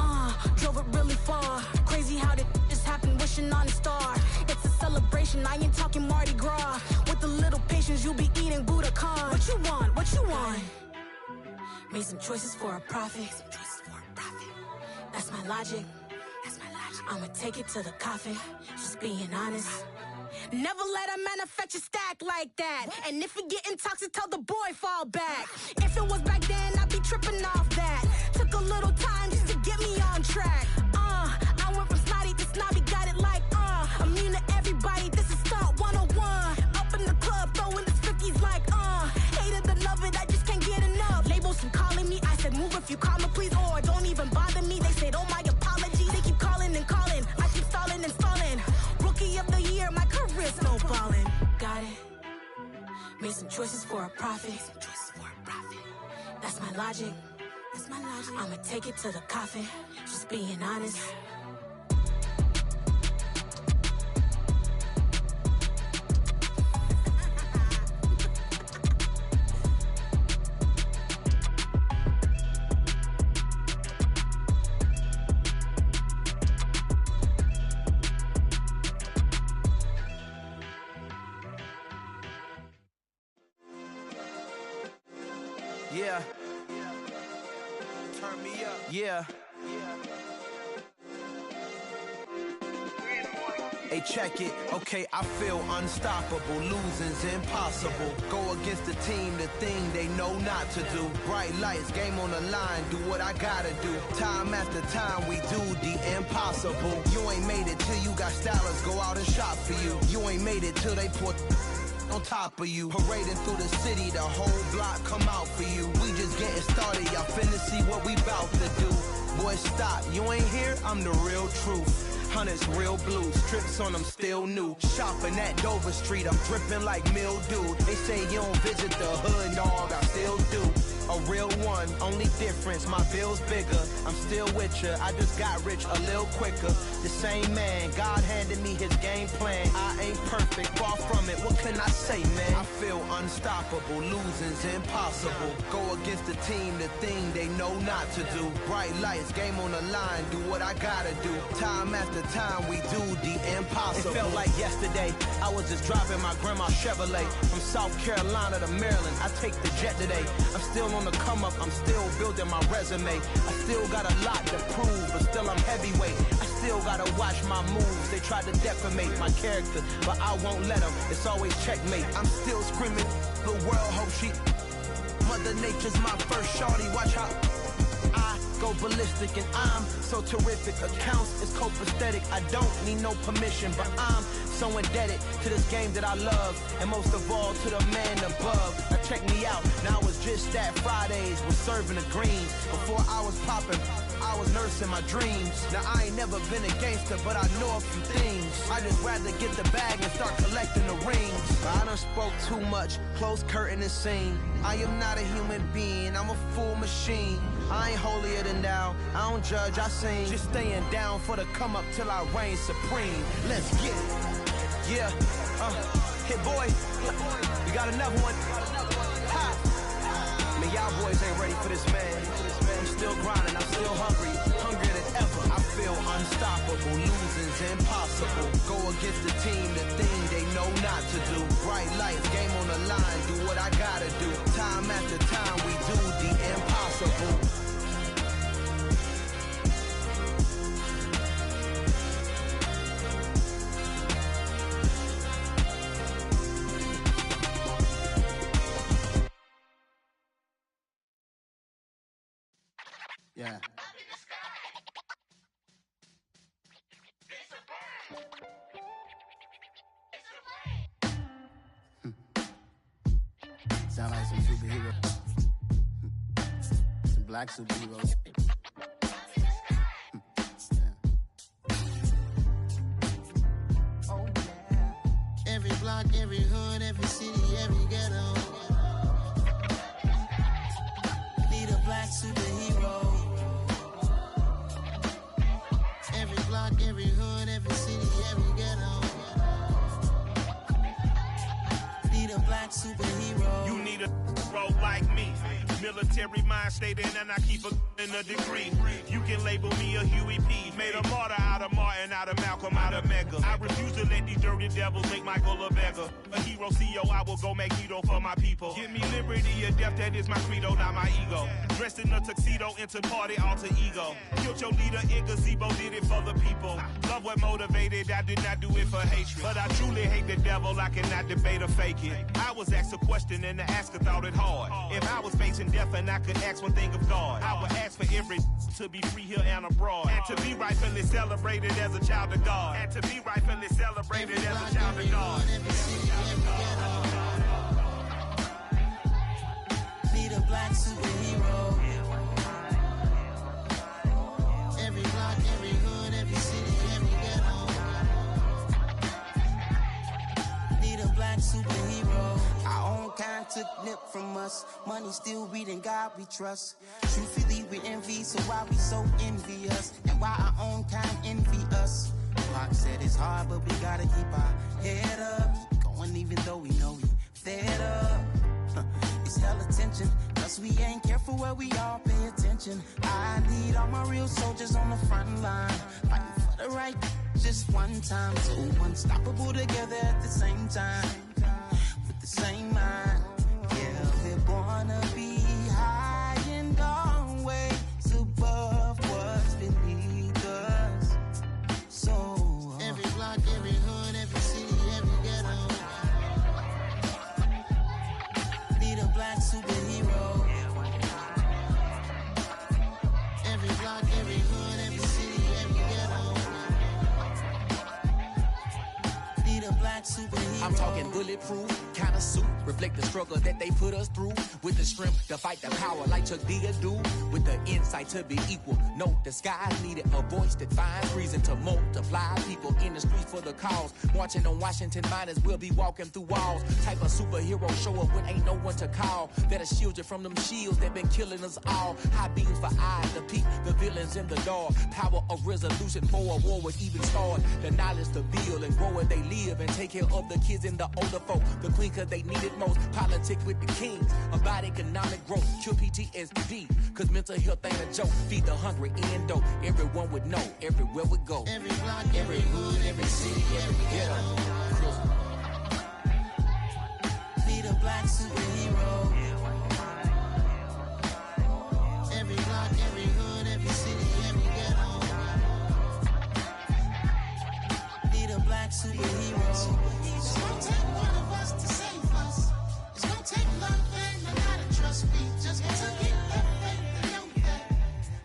Drove it really far. Crazy how did just happen, wishing on a star. It's a celebration, I ain't talking Mardi Gras. With a little patience, you'll be eating Budokan. What you want? What you want? Made some choices for a profit. That's my logic. I'ma take it to the coffin. Just being honest. Never let a manufacture stack like that. And if it getting toxic, tell the boy fall back. If it was back then, I'd be tripping off that. Took a little time just to get me on track. I went from snotty to snobby, got it like immune to everybody, this is Stunt 101. Up in the club, throwing the 50s like hate it or love it, I just can't get enough. Labels from calling me, I said move if you call me please, or don't even bother me. They said oh my apologies, they keep calling and calling, I keep stalling and stalling. Rookie of the year, my career's snowballing. Got it. Made some choices for a profit. That's my logic. I'ma take it to the coffin. Just being honest. Yeah. Turn me up. Yeah. Hey, check it. Okay, I feel unstoppable. Losing's impossible. Go against the team, the thing they know not to do. Bright lights, game on the line, do what I gotta do. Time after time, we do the impossible. You ain't made it till you got stylers go out and shop for you. You ain't made it till they put on top of you. Parading through the city, the whole block come out for you. We just getting started, y'all finna see what we bout to do. Boy, stop, you ain't here, I'm the real truth. Hunters, real blue, strips on them still new. Shopping at Dover Street, I'm dripping like mildew. They say you don't visit the hood, dog, I still do. A real one, only difference, my bill's bigger. I'm still with ya, I just got rich a little quicker. The same man, God handed me his game plan. I ain't perfect, far from it, what can I say, man? I feel unstoppable, losing's impossible. Go against the team, the thing they know not to do. Bright lights, game on the line, do what I gotta do. Time after time, we do the impossible. It felt like yesterday, I was just driving my grandma's Chevrolet. From South Carolina to Maryland, I take the jet today. I'm still on the come up, I'm still building my resume. I still got a lot to prove, but still I'm heavyweight. I still gotta watch my moves. They tried to defamate my character, but I won't let them. It's always checkmate. I'm still screaming, the world hope she. Mother Nature's my first shorty, watch how I go ballistic, and I'm so terrific. Accounts is copacetic, I don't need no permission, but I'm so indebted to this game that I love, and most of all to the man above. Now check me out, now I was just at Fridays, was serving the greens. Before I was popping, I was nursing my dreams. Now I ain't never been a gangster, but I know a few things. I just rather get the bag and start collecting the rings. I done spoke too much, close curtain and scene. I am not a human being, I'm a full machine. I ain't holier than thou, I don't judge, I sing. Just staying down for the come up till I reign supreme. Let's get it. Yeah, hit boy, we got another one. Ha. Man, y'all boys ain't ready for this, man. I'm still grinding, I'm still hungry, hungrier than ever. I feel unstoppable, losing's impossible. Go against the team, the thing they know not to do. Bright lights, game on the line, do what I gotta do. Time after time, we do the impossible. Yeah. Sound like some superheroes. Some black superheroes. Yeah. block, every hood, every city, every ghetto. Need a black superhero. Every block, every hood, every city, every ghetto. Need a black superhero. You need a bro like me. Military mind stated, and I keep in a degree. You can label me a Huey P. Made a martyr out of Martin, out of Malcolm, out of Mega. I refuse to let these dirty devils make Michael a beggar. A hero CEO, I will go Magneto for my people. Give me liberty or death, that is my credo, not my ego. Dressed in a tuxedo, into party, alter ego. Killed your leader in gazebo, did it for the people. Love what motivated, I did not do it for hatred. But I truly hate the devil, I cannot debate or fake it. I was asked a question and the asker thought it hard. If I was facing death and I could ask one thing of God, I would ask for every to be free here and abroad, and to be rightfully celebrated as a child of God, and to be rightfully celebrated as a child of God. Need a black superhero. Every block, every hood, every city, every ghetto. Need a black superhero. Our own kind took nip from us. Money still reading God we trust. Truthfully we envy, so why we so envious? And why our own kind envy us? Pac said it's hard, but we gotta keep our head up. Going even though we know we fed up. It's hella tension, cause we ain't careful where we all pay attention. I need all my real soldiers on the front line, fighting for the right just one time. So unstoppable together at the same time, with the same mind. Yeah, we're born to be high and always above what's beneath us. So every block, every hood, every city, every ghetto. Need a black superhero. Every block, every hood, every city, every ghetto. Need a black superhero. I'm talking bulletproof kind of suit, reflect the struggle that they put us through. With the strength to fight the power like Chuck D do. With the insight to be equal. No disguise needed, a voice that finds reason to multiply. People in the streets for the cause. Marching on Washington, might as well be walking through walls. Type of superhero show up when ain't no one to call. That'll shield you from them shields that been killing us all. High beams for eyes to peek the villains in the dark. Power of resolution for a war would even start. The knowledge to build and grow where they live and take care of the kids and the older folk. The queen cause they need it most. Politics with the kings. About economic growth. Cure PTSD. Cause mental health ain't a joke. Feed the hungry and dope. Everyone would know. Everywhere we go. Every block, every hood, every city, every ghetto. Need a black superhero. Every block, every hood, every city, every ghetto. Need a black superhero. It's gonna take one of us to save us. It's gonna take love and a lot of trust. We just got to get that faith and know that.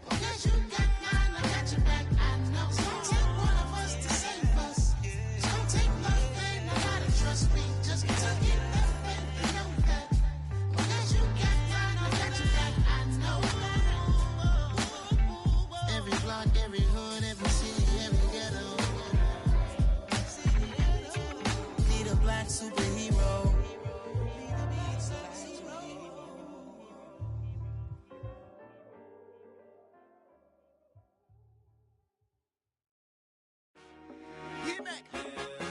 Because you got mine, I got your back. I know. It's gonna take one of us to save us. It's gonna take love and a lot of trust. We just got to get that faith and know that. Because you got mine, I got your back. I know. Every block, every hood, every city, every ghetto. Need a black superhero.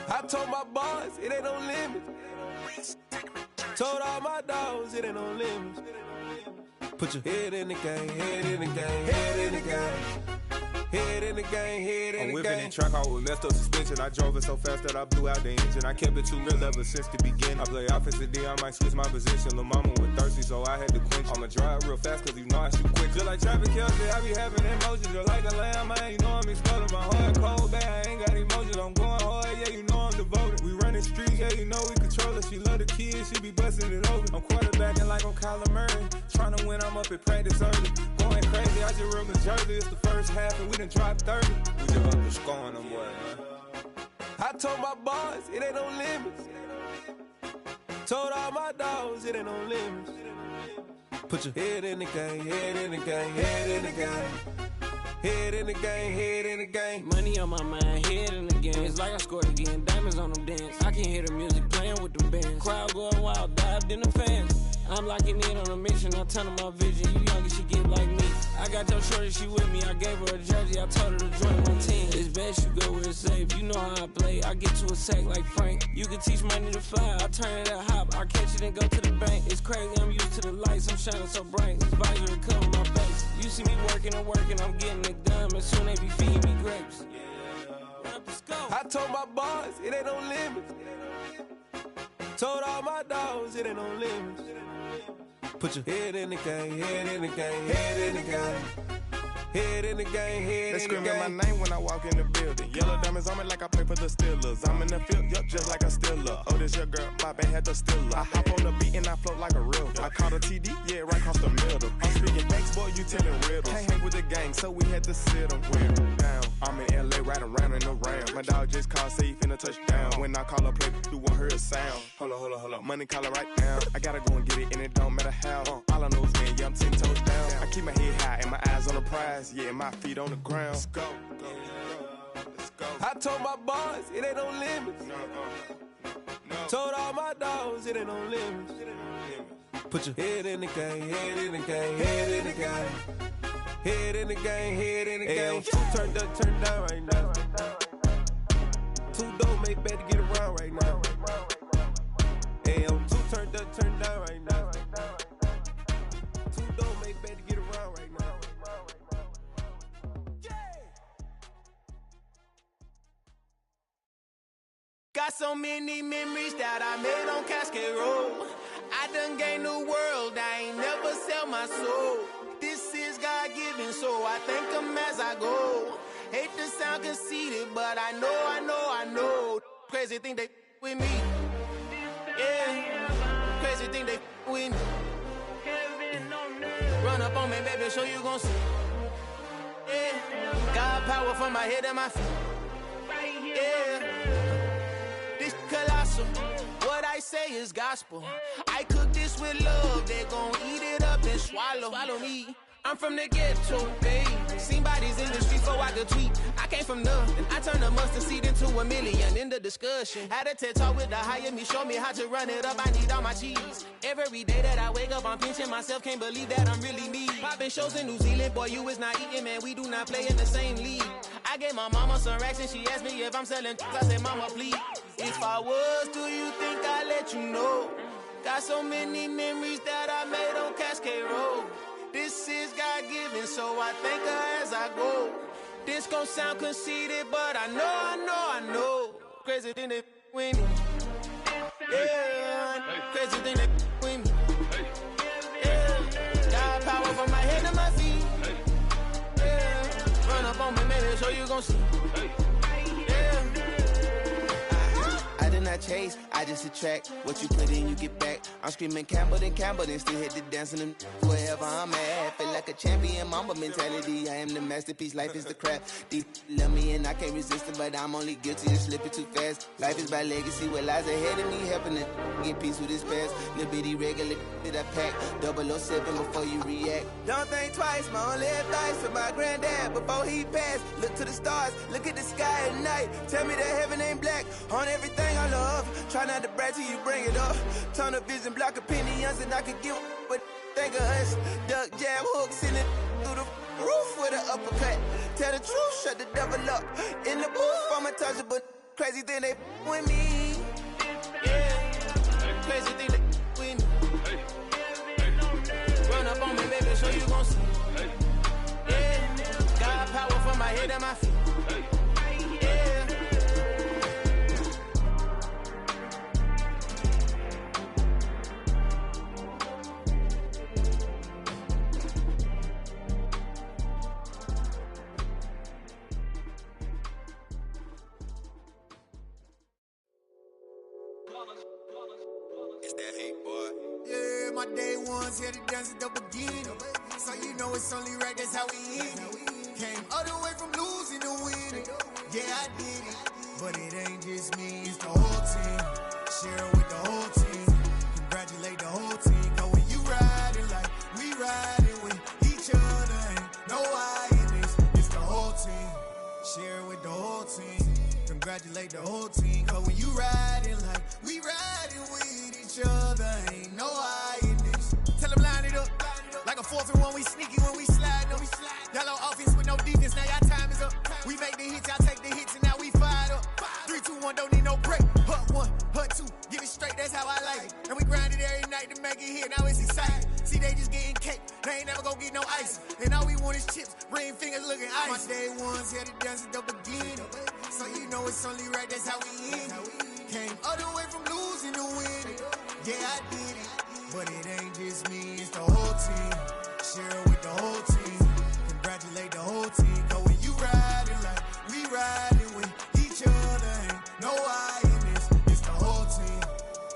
I told my boys it ain't no limits. Told all my dogs it ain't no limits. Put your head in the game, head in the game, head in the game. Head in the game, head in the game. I'm whipping in track out with messed up suspension. I drove it so fast that I blew out the engine. I kept it too real ever since the beginning. I play offensive D, I might switch my position. Lil' mama was thirsty, so I had to quench. I'ma drive real fast, cause you know I shoot quick. Just like traffic Kelsey, I be having emotions. Just like a lamb, man, you know I'm exploding. My heart cold, bad, I ain't got emotions. I'm going hard, yeah, you know I'm devoted. We running streets, yeah, you know we control it. She love the kids, she be busting it over. I'm quarterbacking like I'm Kyler Murray. Trying to win, I'm up at practice early. Going crazy, I just run the jersey. It's the first half, and we done dropped 30. We just up to scoring them, boy, man. I told my boys it ain't no limits. Told all my dogs it ain't no limits. Put your head in the game, head in the game, head in the game. Head in the game, head in the game. Money on my mind, head in the game. It's like I scored again, diamonds on them dance. I can hear the music playing with them bands. Crowd going wild, dived in the fans. I'm locking in on a mission, I tell her my vision. You younger, she get like me. I got your shorty, she with me. I gave her a jersey, I told her to join my team. It's best you go where it's safe. You know how I play. I get to a sack like Frank. You can teach money to fly. I turn it at hop. I catch it and go to the bank. It's crazy, I'm used to the lights. I'm shining so bright. This visor cover my face. You see me working and working, I'm getting it done. And soon they be feeding me grapes. I told my boys, it ain't no limits. Told all my dogs, it ain't no limits. Put your head in the game, head in the game, head in the game. Head in the game, head they in the game. They screaming my name when I walk in the building. Yellow diamonds on me like I play for the Steelers. I'm in the field, yup, just like a Steeler. Oh, this your girl, my band had the Steeler. I hop on the beat and I float like a river. I caught a TD, yeah, right across the middle. I'm speaking facts, boy, you telling riddles. Can't hang with the gang, so we had to sit them down. I'm in LA, riding round and around. My dog just called, say he finna touchdown. When I call a play, you won't hear a sound. Hold up, money calling right now. I gotta go and get it, and it don't matter how. All I know is man, yeah, I'm 10 toes down. I keep my head high and my eyes on the prize. Yeah, my feet on the ground. Let's go. I told my boys, it ain't no limits. Told all my dogs, it ain't no limits. Put your head in the game, head in the game, head in the game. Head in the game, head in the game. Turned up, turned down right now. Too dope, make better get around right now. Hey, I'm too turned up, turned down right now. Too dope, make better get around right now. Got so many memories that I made on Cascade Road. I done gained the world, I ain't never sell my soul. This is God-given, so I thank him as I go. Hate to sound conceited, but I know. Crazy thing they with me. Yeah, crazy thing they with me. Run up on me, baby, so you gon' see. Yeah, got power from my head and my feet. Yeah. Colossal, what I say is gospel. I cook this with love, they gon' eat it up and swallow me. I'm from the ghetto, babe. Seen bodies in the streets before I could tweet. I came from nothing, I turned a mustard seed into a million. In the discussion, had a TED talk with the higher me, show me how to run it up. I need all my cheese. Every day that I wake up, I'm pinching myself, can't believe that I'm really me. Popping shows in New Zealand, boy, you is not eating, man. We do not play in the same league. I gave my mama some racks and she asked me if I'm selling. I said, mama, please. If I was, do you think I'd let you know? Got so many memories that I made on Cascade Road. This is God-given, so I thank her as I go. This gon' sound conceited, but I know. Crazy thing they with me. Yeah, crazy thing they with me. Yeah, got power from my head to my feet. Yeah, run up on me, maybe, so you gon' see. I did not chase, I just attract. What you put in, you get back. I'm screaming Campbell, then still hit the dancing and wherever I'm at. Feel like a champion, mamba mentality. I am the masterpiece, life is the crap. These love me and I can't resist it, but I'm only guilty of slipping too fast. Life is by legacy, what lies ahead of me, helping to get peace with this past. Little bitty regular that I pack. 007 before you react. Don't think twice, my only advice for my granddad before he passed. Look to the stars, look at the sky at night. Tell me that heaven ain't black on everything I love. Try not to brag till you bring it up. Tunnel vision, block opinions, and I could give what think of us. Duck jab hooks in it through the roof with an uppercut. Tell the truth, shut the devil up. In the booth, I'm untouchable. Crazy thing they with me. Yeah, crazy thing they with me. Run up on me, baby, so you gon' see. Yeah, got power from my head and my feet. It's that hate, boy. Yeah, my day ones here to dance at the beginning. So you know it's only right, that's how we end it. Came all the way from losing to winning. Yeah, I did it. But it ain't just me, it's the whole team. Share it with the whole team. Congratulate the whole team. Cause when you riding like we riding with each other, ain't no I in this. It's congratulate the whole team. Cause when you riding like we riding with each other, ain't no hiding this. Tell them line it up. Like a 4th and 1, we sneaky when we slide. No, y'all on offense with no defense, now y'all time is up. We make the hits, y'all take the hits, and now we fired up. 3, 2, 1, don't need no break. Hut 1, hut 2, give it straight, that's how I like it. And we grind it every night to make it hit, now it's exciting. See, they just getting cake, they ain't never gonna get no ice. And all we want is chips, ring fingers looking ice. My day ones here to dance at the beginning. So you know it's only right, that's how we end it. Came all the way from losing to winning. Yeah, I did it. But it ain't just me, it's the whole team. Share it with the whole team. Congratulate the whole team. Cause when you riding like we riding with each other, ain't no I in this. It's the whole team.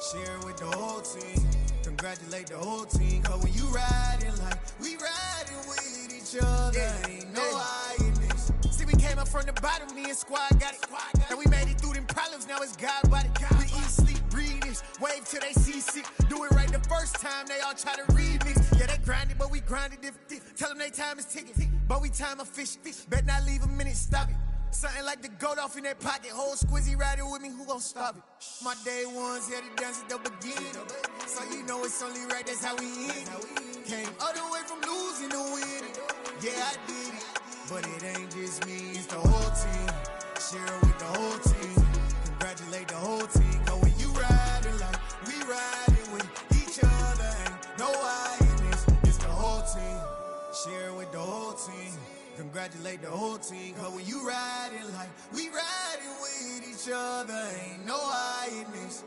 Share it with the whole team. Congratulate the whole team. Cause when you riding like we riding with each other, ain't no I in this. See, we came up from the bottom, me and squad got it. And we made it through them problems, now it's God body. We eat, sleep, breathe this. Wave till they see sick. Do it right the first time, they all try to remix. Yeah, they grinded, but we grinded different. Tell them they time is ticking, but we time a fish. Bet not leave a minute, stop it. Something like the goat off in that pocket. Whole squizzy riding with me, who gon' stop it? My day ones here to dance at the beginning. So you know it's only right, that's how we end it. Came all the way from losing to winning. Yeah, I did it. But it ain't just me, it's the whole team. Share it with the whole team. Congratulate the whole team. Cause when you riding like we riding with each other, ain't no I in this. It's the whole team. Share it with the whole team. Congratulate the whole team. Cause when you riding like we riding with each other, ain't no I in this.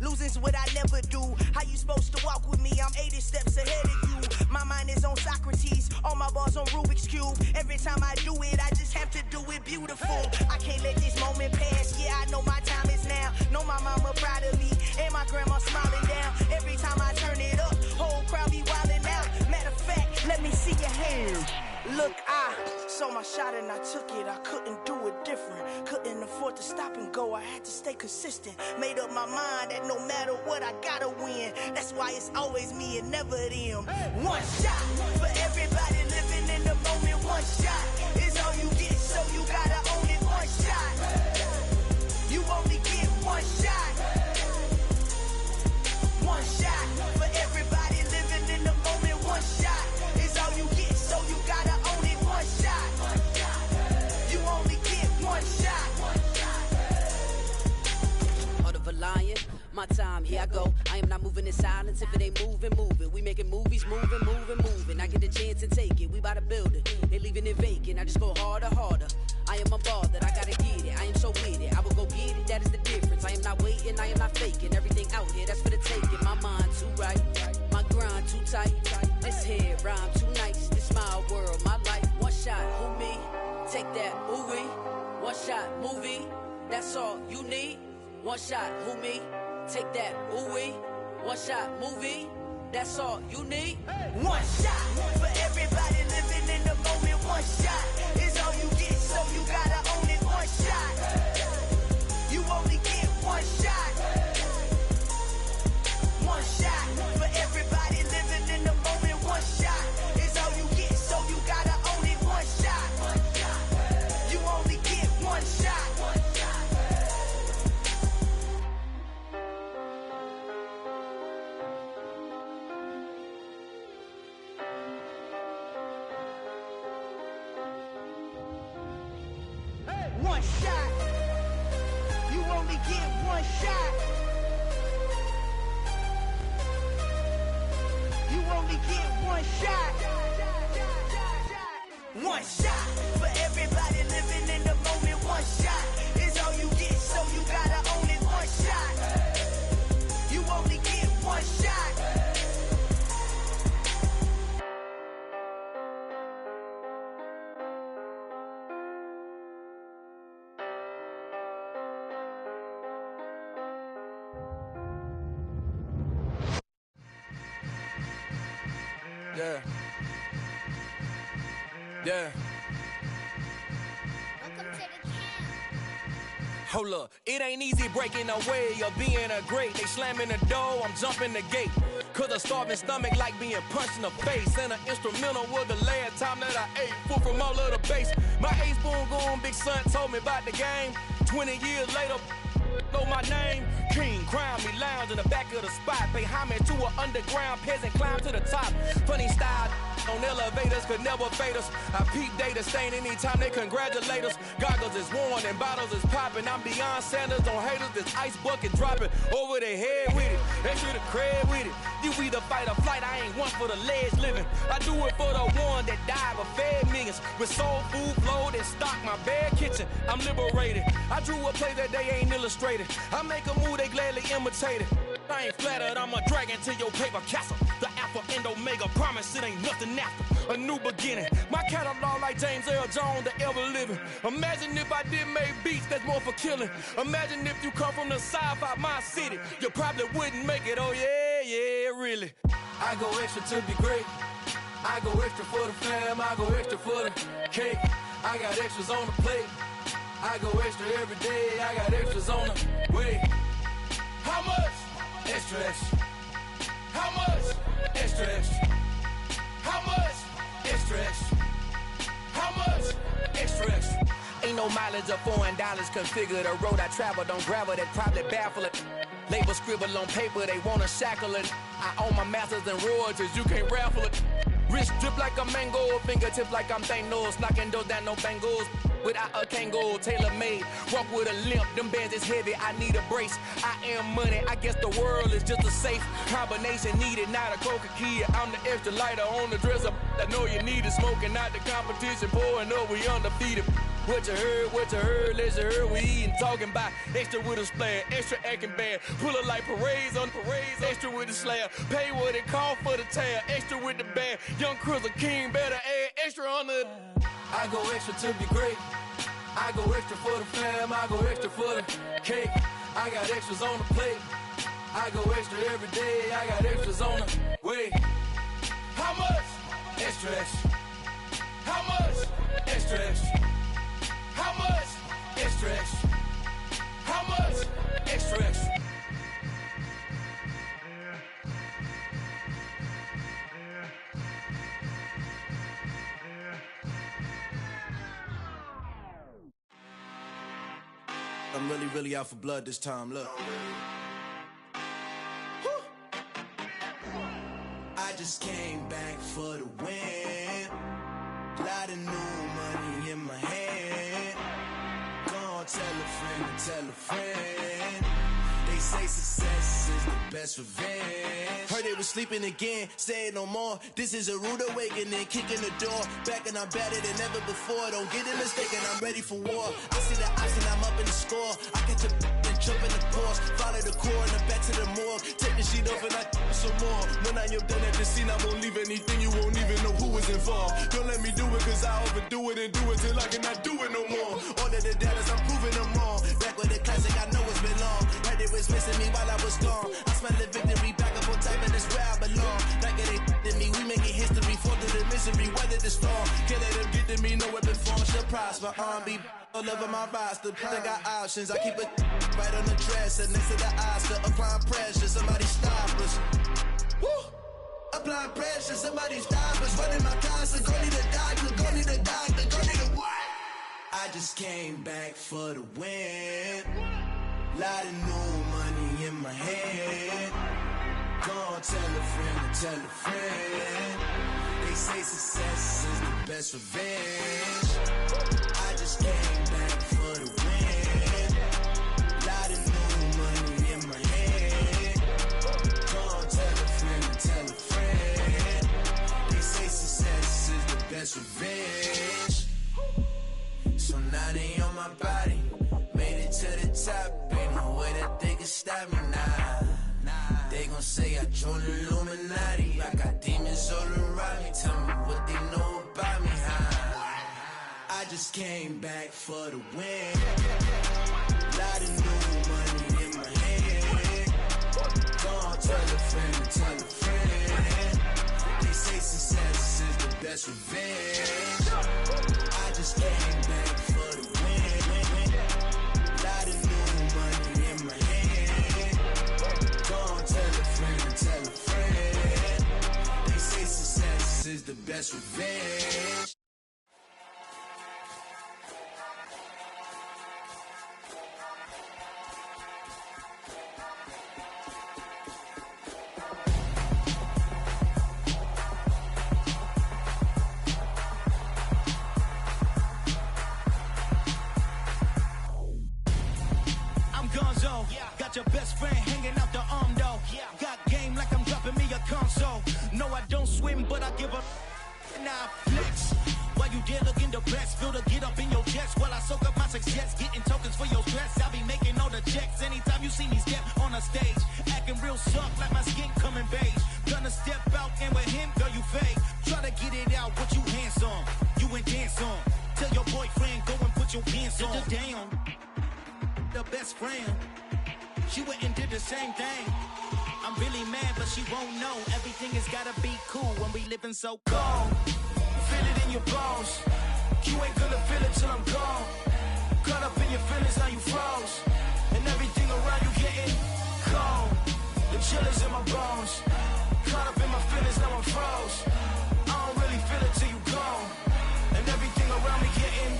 Losing's what I never do. How you supposed to walk with me? I'm 80 steps ahead of you. My mind is on Socrates, all my bars on Rubik's Cube. Every time I do it, I just have to do it beautiful. I can't let this moment pass. Yeah, I know my time is now. Know my mama proud of me, and my grandma smiling down. Every time I turn it up, whole crowd be wildin' out. Matter of fact, let me see your hands. Look, I saw my shot and I took it. I couldn't do it different. Couldn't afford to stop and go. I had to stay consistent. Made up my mind that no matter what, I gotta win. That's why it's always me and never them. One shot for everybody living in the moment. One shot is all you get, so you gotta own it. One shot. You only get one shot. One shot for everybody living in the moment. One shot is all you get, so you gotta own it. One shot. You only get one shot. Heart of a lion, my time, here I go. I am not moving in silence. If it ain't moving, moving. We making movies, moving, moving, moving. I get the chance to take it. We bout to build it. They leaving it vacant. I just go harder, harder. I am a ball that I gotta get it. I am so with it. I will go get it. That is the difference. I am not waiting. I am not faking. Everything out here, that's for the taking. My mind too right. My grind too tight. This head rhyme too nice. This my world, my life. One shot, who me? Take that, ooh wee. One shot, movie. That's all you need. One shot, who me? Take that, ooh wee. One shot, movie. That's all you need. One shot for everybody living in the moment. One shot is all you get, so you gotta own it. One shot. You only get one shot. One shot for everybody living in the moment. One shot is all you get, so you gotta own it. One shot. You only get one shot. One shot. You only get one shot. You only get one shot. One shot for everybody living in the moment. One shot is all you get, so you gotta own it. One shot. You only get one shot. Yeah. Yeah. Hold up, it ain't easy breaking away or being a great. They slamming the door, I'm jumping the gate. Cause a starving stomach like being punched in the face. And an instrumental was the last time that I ate. Full from all of the bass. My ace boom goon, big son told me about the game. 20 years later, know my name. King, crown me, lounge in the back of the spot. Pay homage to an underground peasant, climb to the top. Funny style on elevators could never fade us. I peep data stain anytime they congratulate us. Goggles is worn and bottles is popping. I'm beyond Sanders on haters, this ice bucket dropping over their head with it. Extra the cred with it. You either fight or flight, I ain't one for the ledge living. I do it for the one that died but fed millions. With soul food flowed and stocked my bad kitchen. I'm liberated. I drew a play that they ain't illustrated. I make a move, they gladly imitate it. I ain't flattered, I'm a dragon to your paper castle. The Alpha and Omega, promise it ain't nothing after. A new beginning. My catalog like James Earl Jones, the ever living. Imagine if I did make beats that's more for killing. Imagine if you come from the sci-fi my city. You probably wouldn't make it, oh yeah, really. I go extra to be great. I go extra for the fam, I go extra for the cake. I got extras on the plate. I go extra every day, I got extras on the way. How much? Extra, extra. How much? Extra, extra. How much? Extra, extra. How much? Extra, extra. Ain't no mileage of $4 configure the road I travel. Don't gravel that probably baffle it. Label scribble on paper, they wanna shackle it. I own my masters and royalties, you can't raffle it. Wrist drip like a mango, fingertip like I'm Thanos. Knocking those down, no bangles. Without a Kango, tailor-made. Walk with a limp, them bands is heavy, I need a brace. I am money, I guess the world is just a safe combination needed, not a coca key. I'm the extra lighter on the dresser. I know you need it, smoking out the competition, pouring up, we undefeated. What you heard, let's you heard, we eating, talking about extra with a splash, extra acting bad. Pull it like parades on parades, extra with the slab. Pay what it cost for the tab, extra with the band. Young Chris, a king, better add extra on the. I go extra to be great. I go extra for the fam, I go extra for the cake. I got extras on the plate. I go extra every day, I got extras on the way. How much? Extra, extra. How much? Extra, extra. How much? Extra, extra. How much? Extra, extra. I'm really out for blood this time, look. I just came back for the win. Lot of new money in my hand. Gonna tell a friend to tell a friend. They say success is the best revenge. Heard they was sleeping again, say it no more. This is a rude awakening, kicking the door. Back and I'm better than ever before. Don't get it mistaken, I'm ready for war. I see the option, I'm up in the score. I catch a and jump in the course. Follow the core and then back to the morgue. Take the sheet off and I some more. When I am done at the scene, I won't leave anything. You won't even know who was involved. Don't let me do it, cause I overdo it and do it till I cannot do it no more. All of the doubters, I'm proving them wrong. Back with the classic, I know it's been long. Heard it was missing me while I was gone. I smell the victory back up on top, and it's where I belong. Like it ain't to me, we making history. Fall through the misery, weather the storm. Can't let them get to me, no weapon form shall prosper. R&B all over my roster, I got options. I keep it right on the dresser, next to the Oscar. Applying pressure, somebody stop us. Woo! Applying pressure, somebody stop us. Running my concert, go need a doctor, go need a doctor, go need a what? I just came back for the win. Lot of new money in my hand. Gonna tell a friend to tell a friend. They say success is the best revenge. I just came back for the win. Lot of new money in my hand. Gonna tell a friend to tell a friend. They say success is the best revenge. So now they on my body. Made it to the top. Ain't no way that they can stop me now. They gon' say I joined the Illuminati. I got demons all around me. Tell me what they know about me, huh? I just came back for the win. Lot of new money in my hand. Gonna tell a friend to tell a friend. They say best revenge. I just came back for the win. Lot of new money in my hand. Go on, tell a friend. They say success is the best revenge. Got your best friend hanging out the arm though. Got game like I'm dropping me a console. No, I don't swim, but I give up. Now flex. While you there looking the best, feel the get up in your chest while I soak up my success. Getting tokens for your stress. I'll be making all the checks anytime you see me step on a stage. Acting real soft like my skin coming beige. Gonna step out and with him, girl, you fake. Try to get it out, what you hands on? You ain't dance on. Tell your boyfriend, go and put your pants on. Down. The best friend. She went and did the same thing. I'm really mad, but she won't know. Everything has gotta be cool when we living so cold. Feel it in your bones. You ain't gonna feel it till I'm gone. Caught up in your feelings, now you froze. And everything around you getting cold. The chill is in my bones. Caught up in my feelings, now I'm froze. I don't really feel it till you gone. And everything around me getting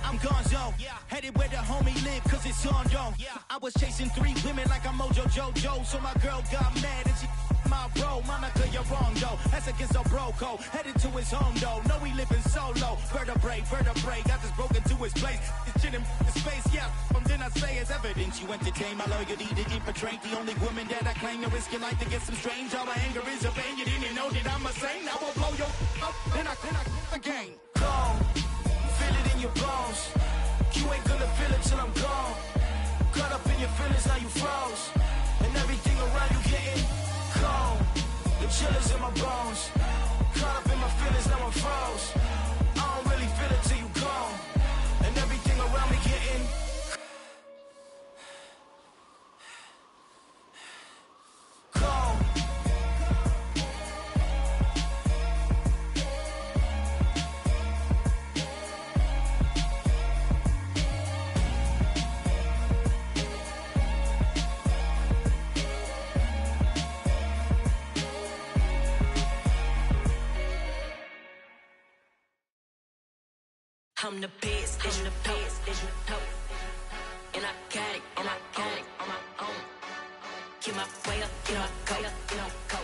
I'm gonzo, headed where the homie live, cause it's on, yo. I was chasing 3 women like I'm Mojo Jojo, so my girl got mad and she my bro. Monica, you're wrong, though. That's against a bro code. Headed to his home, though. No, we living solo. Vertebrae, got this broken to his place. It's chin in space, yeah. From then I say it's evidence you entertain my loyalty to infiltrate. The only woman that I claim to risk your life to get some strange. All my anger is a pain. You didn't know that I'm a saint. I will blow your up, then I again. Gone. Feel it in your bones. You ain't gonna feel it till I'm gone. Caught up in your feelings, now you froze. And everything around you getting cold. The chill is in my bones. Caught up in my feelings, now I'm froze. I don't really feel it till you gone. And everything around me getting cold. I'm the best, I'm the best, and I got it, and I got it on my own. Get my way up, get my go, go.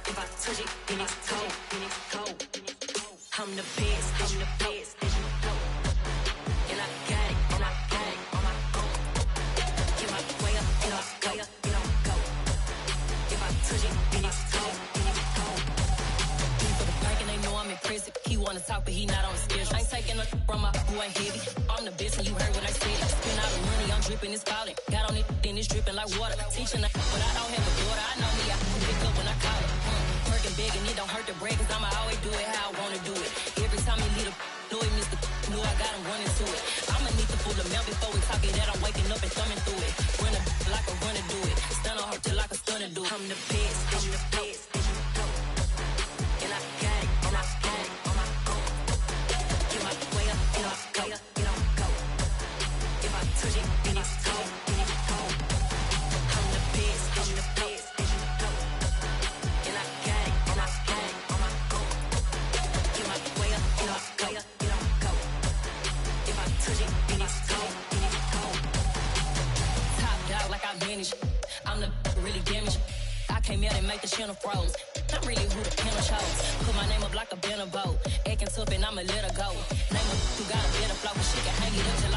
If I touch it, then it's cold, I'm the best, I'm the best, and I got it, and I got it on my own. Get my way up, get my go. If I touch it, then it's cold, For the bank and they know I'm in prison. He wanna talk, but he not on the schedule. I ain't taking a from my who ain't heavy. I'm the best, and you heard what I said. Spend all the money, I'm dripping, it's falling. Got on it, then it's dripping like water. Teaching, but I don't have a daughter. I know me, I can pick up when I call it. Working big, and it don't hurt to break, cause I'ma always do it how I wanna do it. Every time he lead a know he missed the knew I got him running to it. I'ma need to pull the mail before we talk it that I'm waking up and thumbing through it. Run a like a runner do it. Stun on her till like a stunner do it. I'm the best, I'm the best. And I got it, and I got it on my own. Get my way up, get my go. If I touch it, then it's cold, I'm the best, I'm the best. And I got it, and I got it on my own. Get my way up, get my go. If I touch it, then it's cold, Top dog like I manage. I'm the really damaged. I came out and make the channel froze. I'm really who the piano chose. Put my name up like a banner boat. Acting tough and I'ma let her go. Name her who got a better flow, but she can hang it up till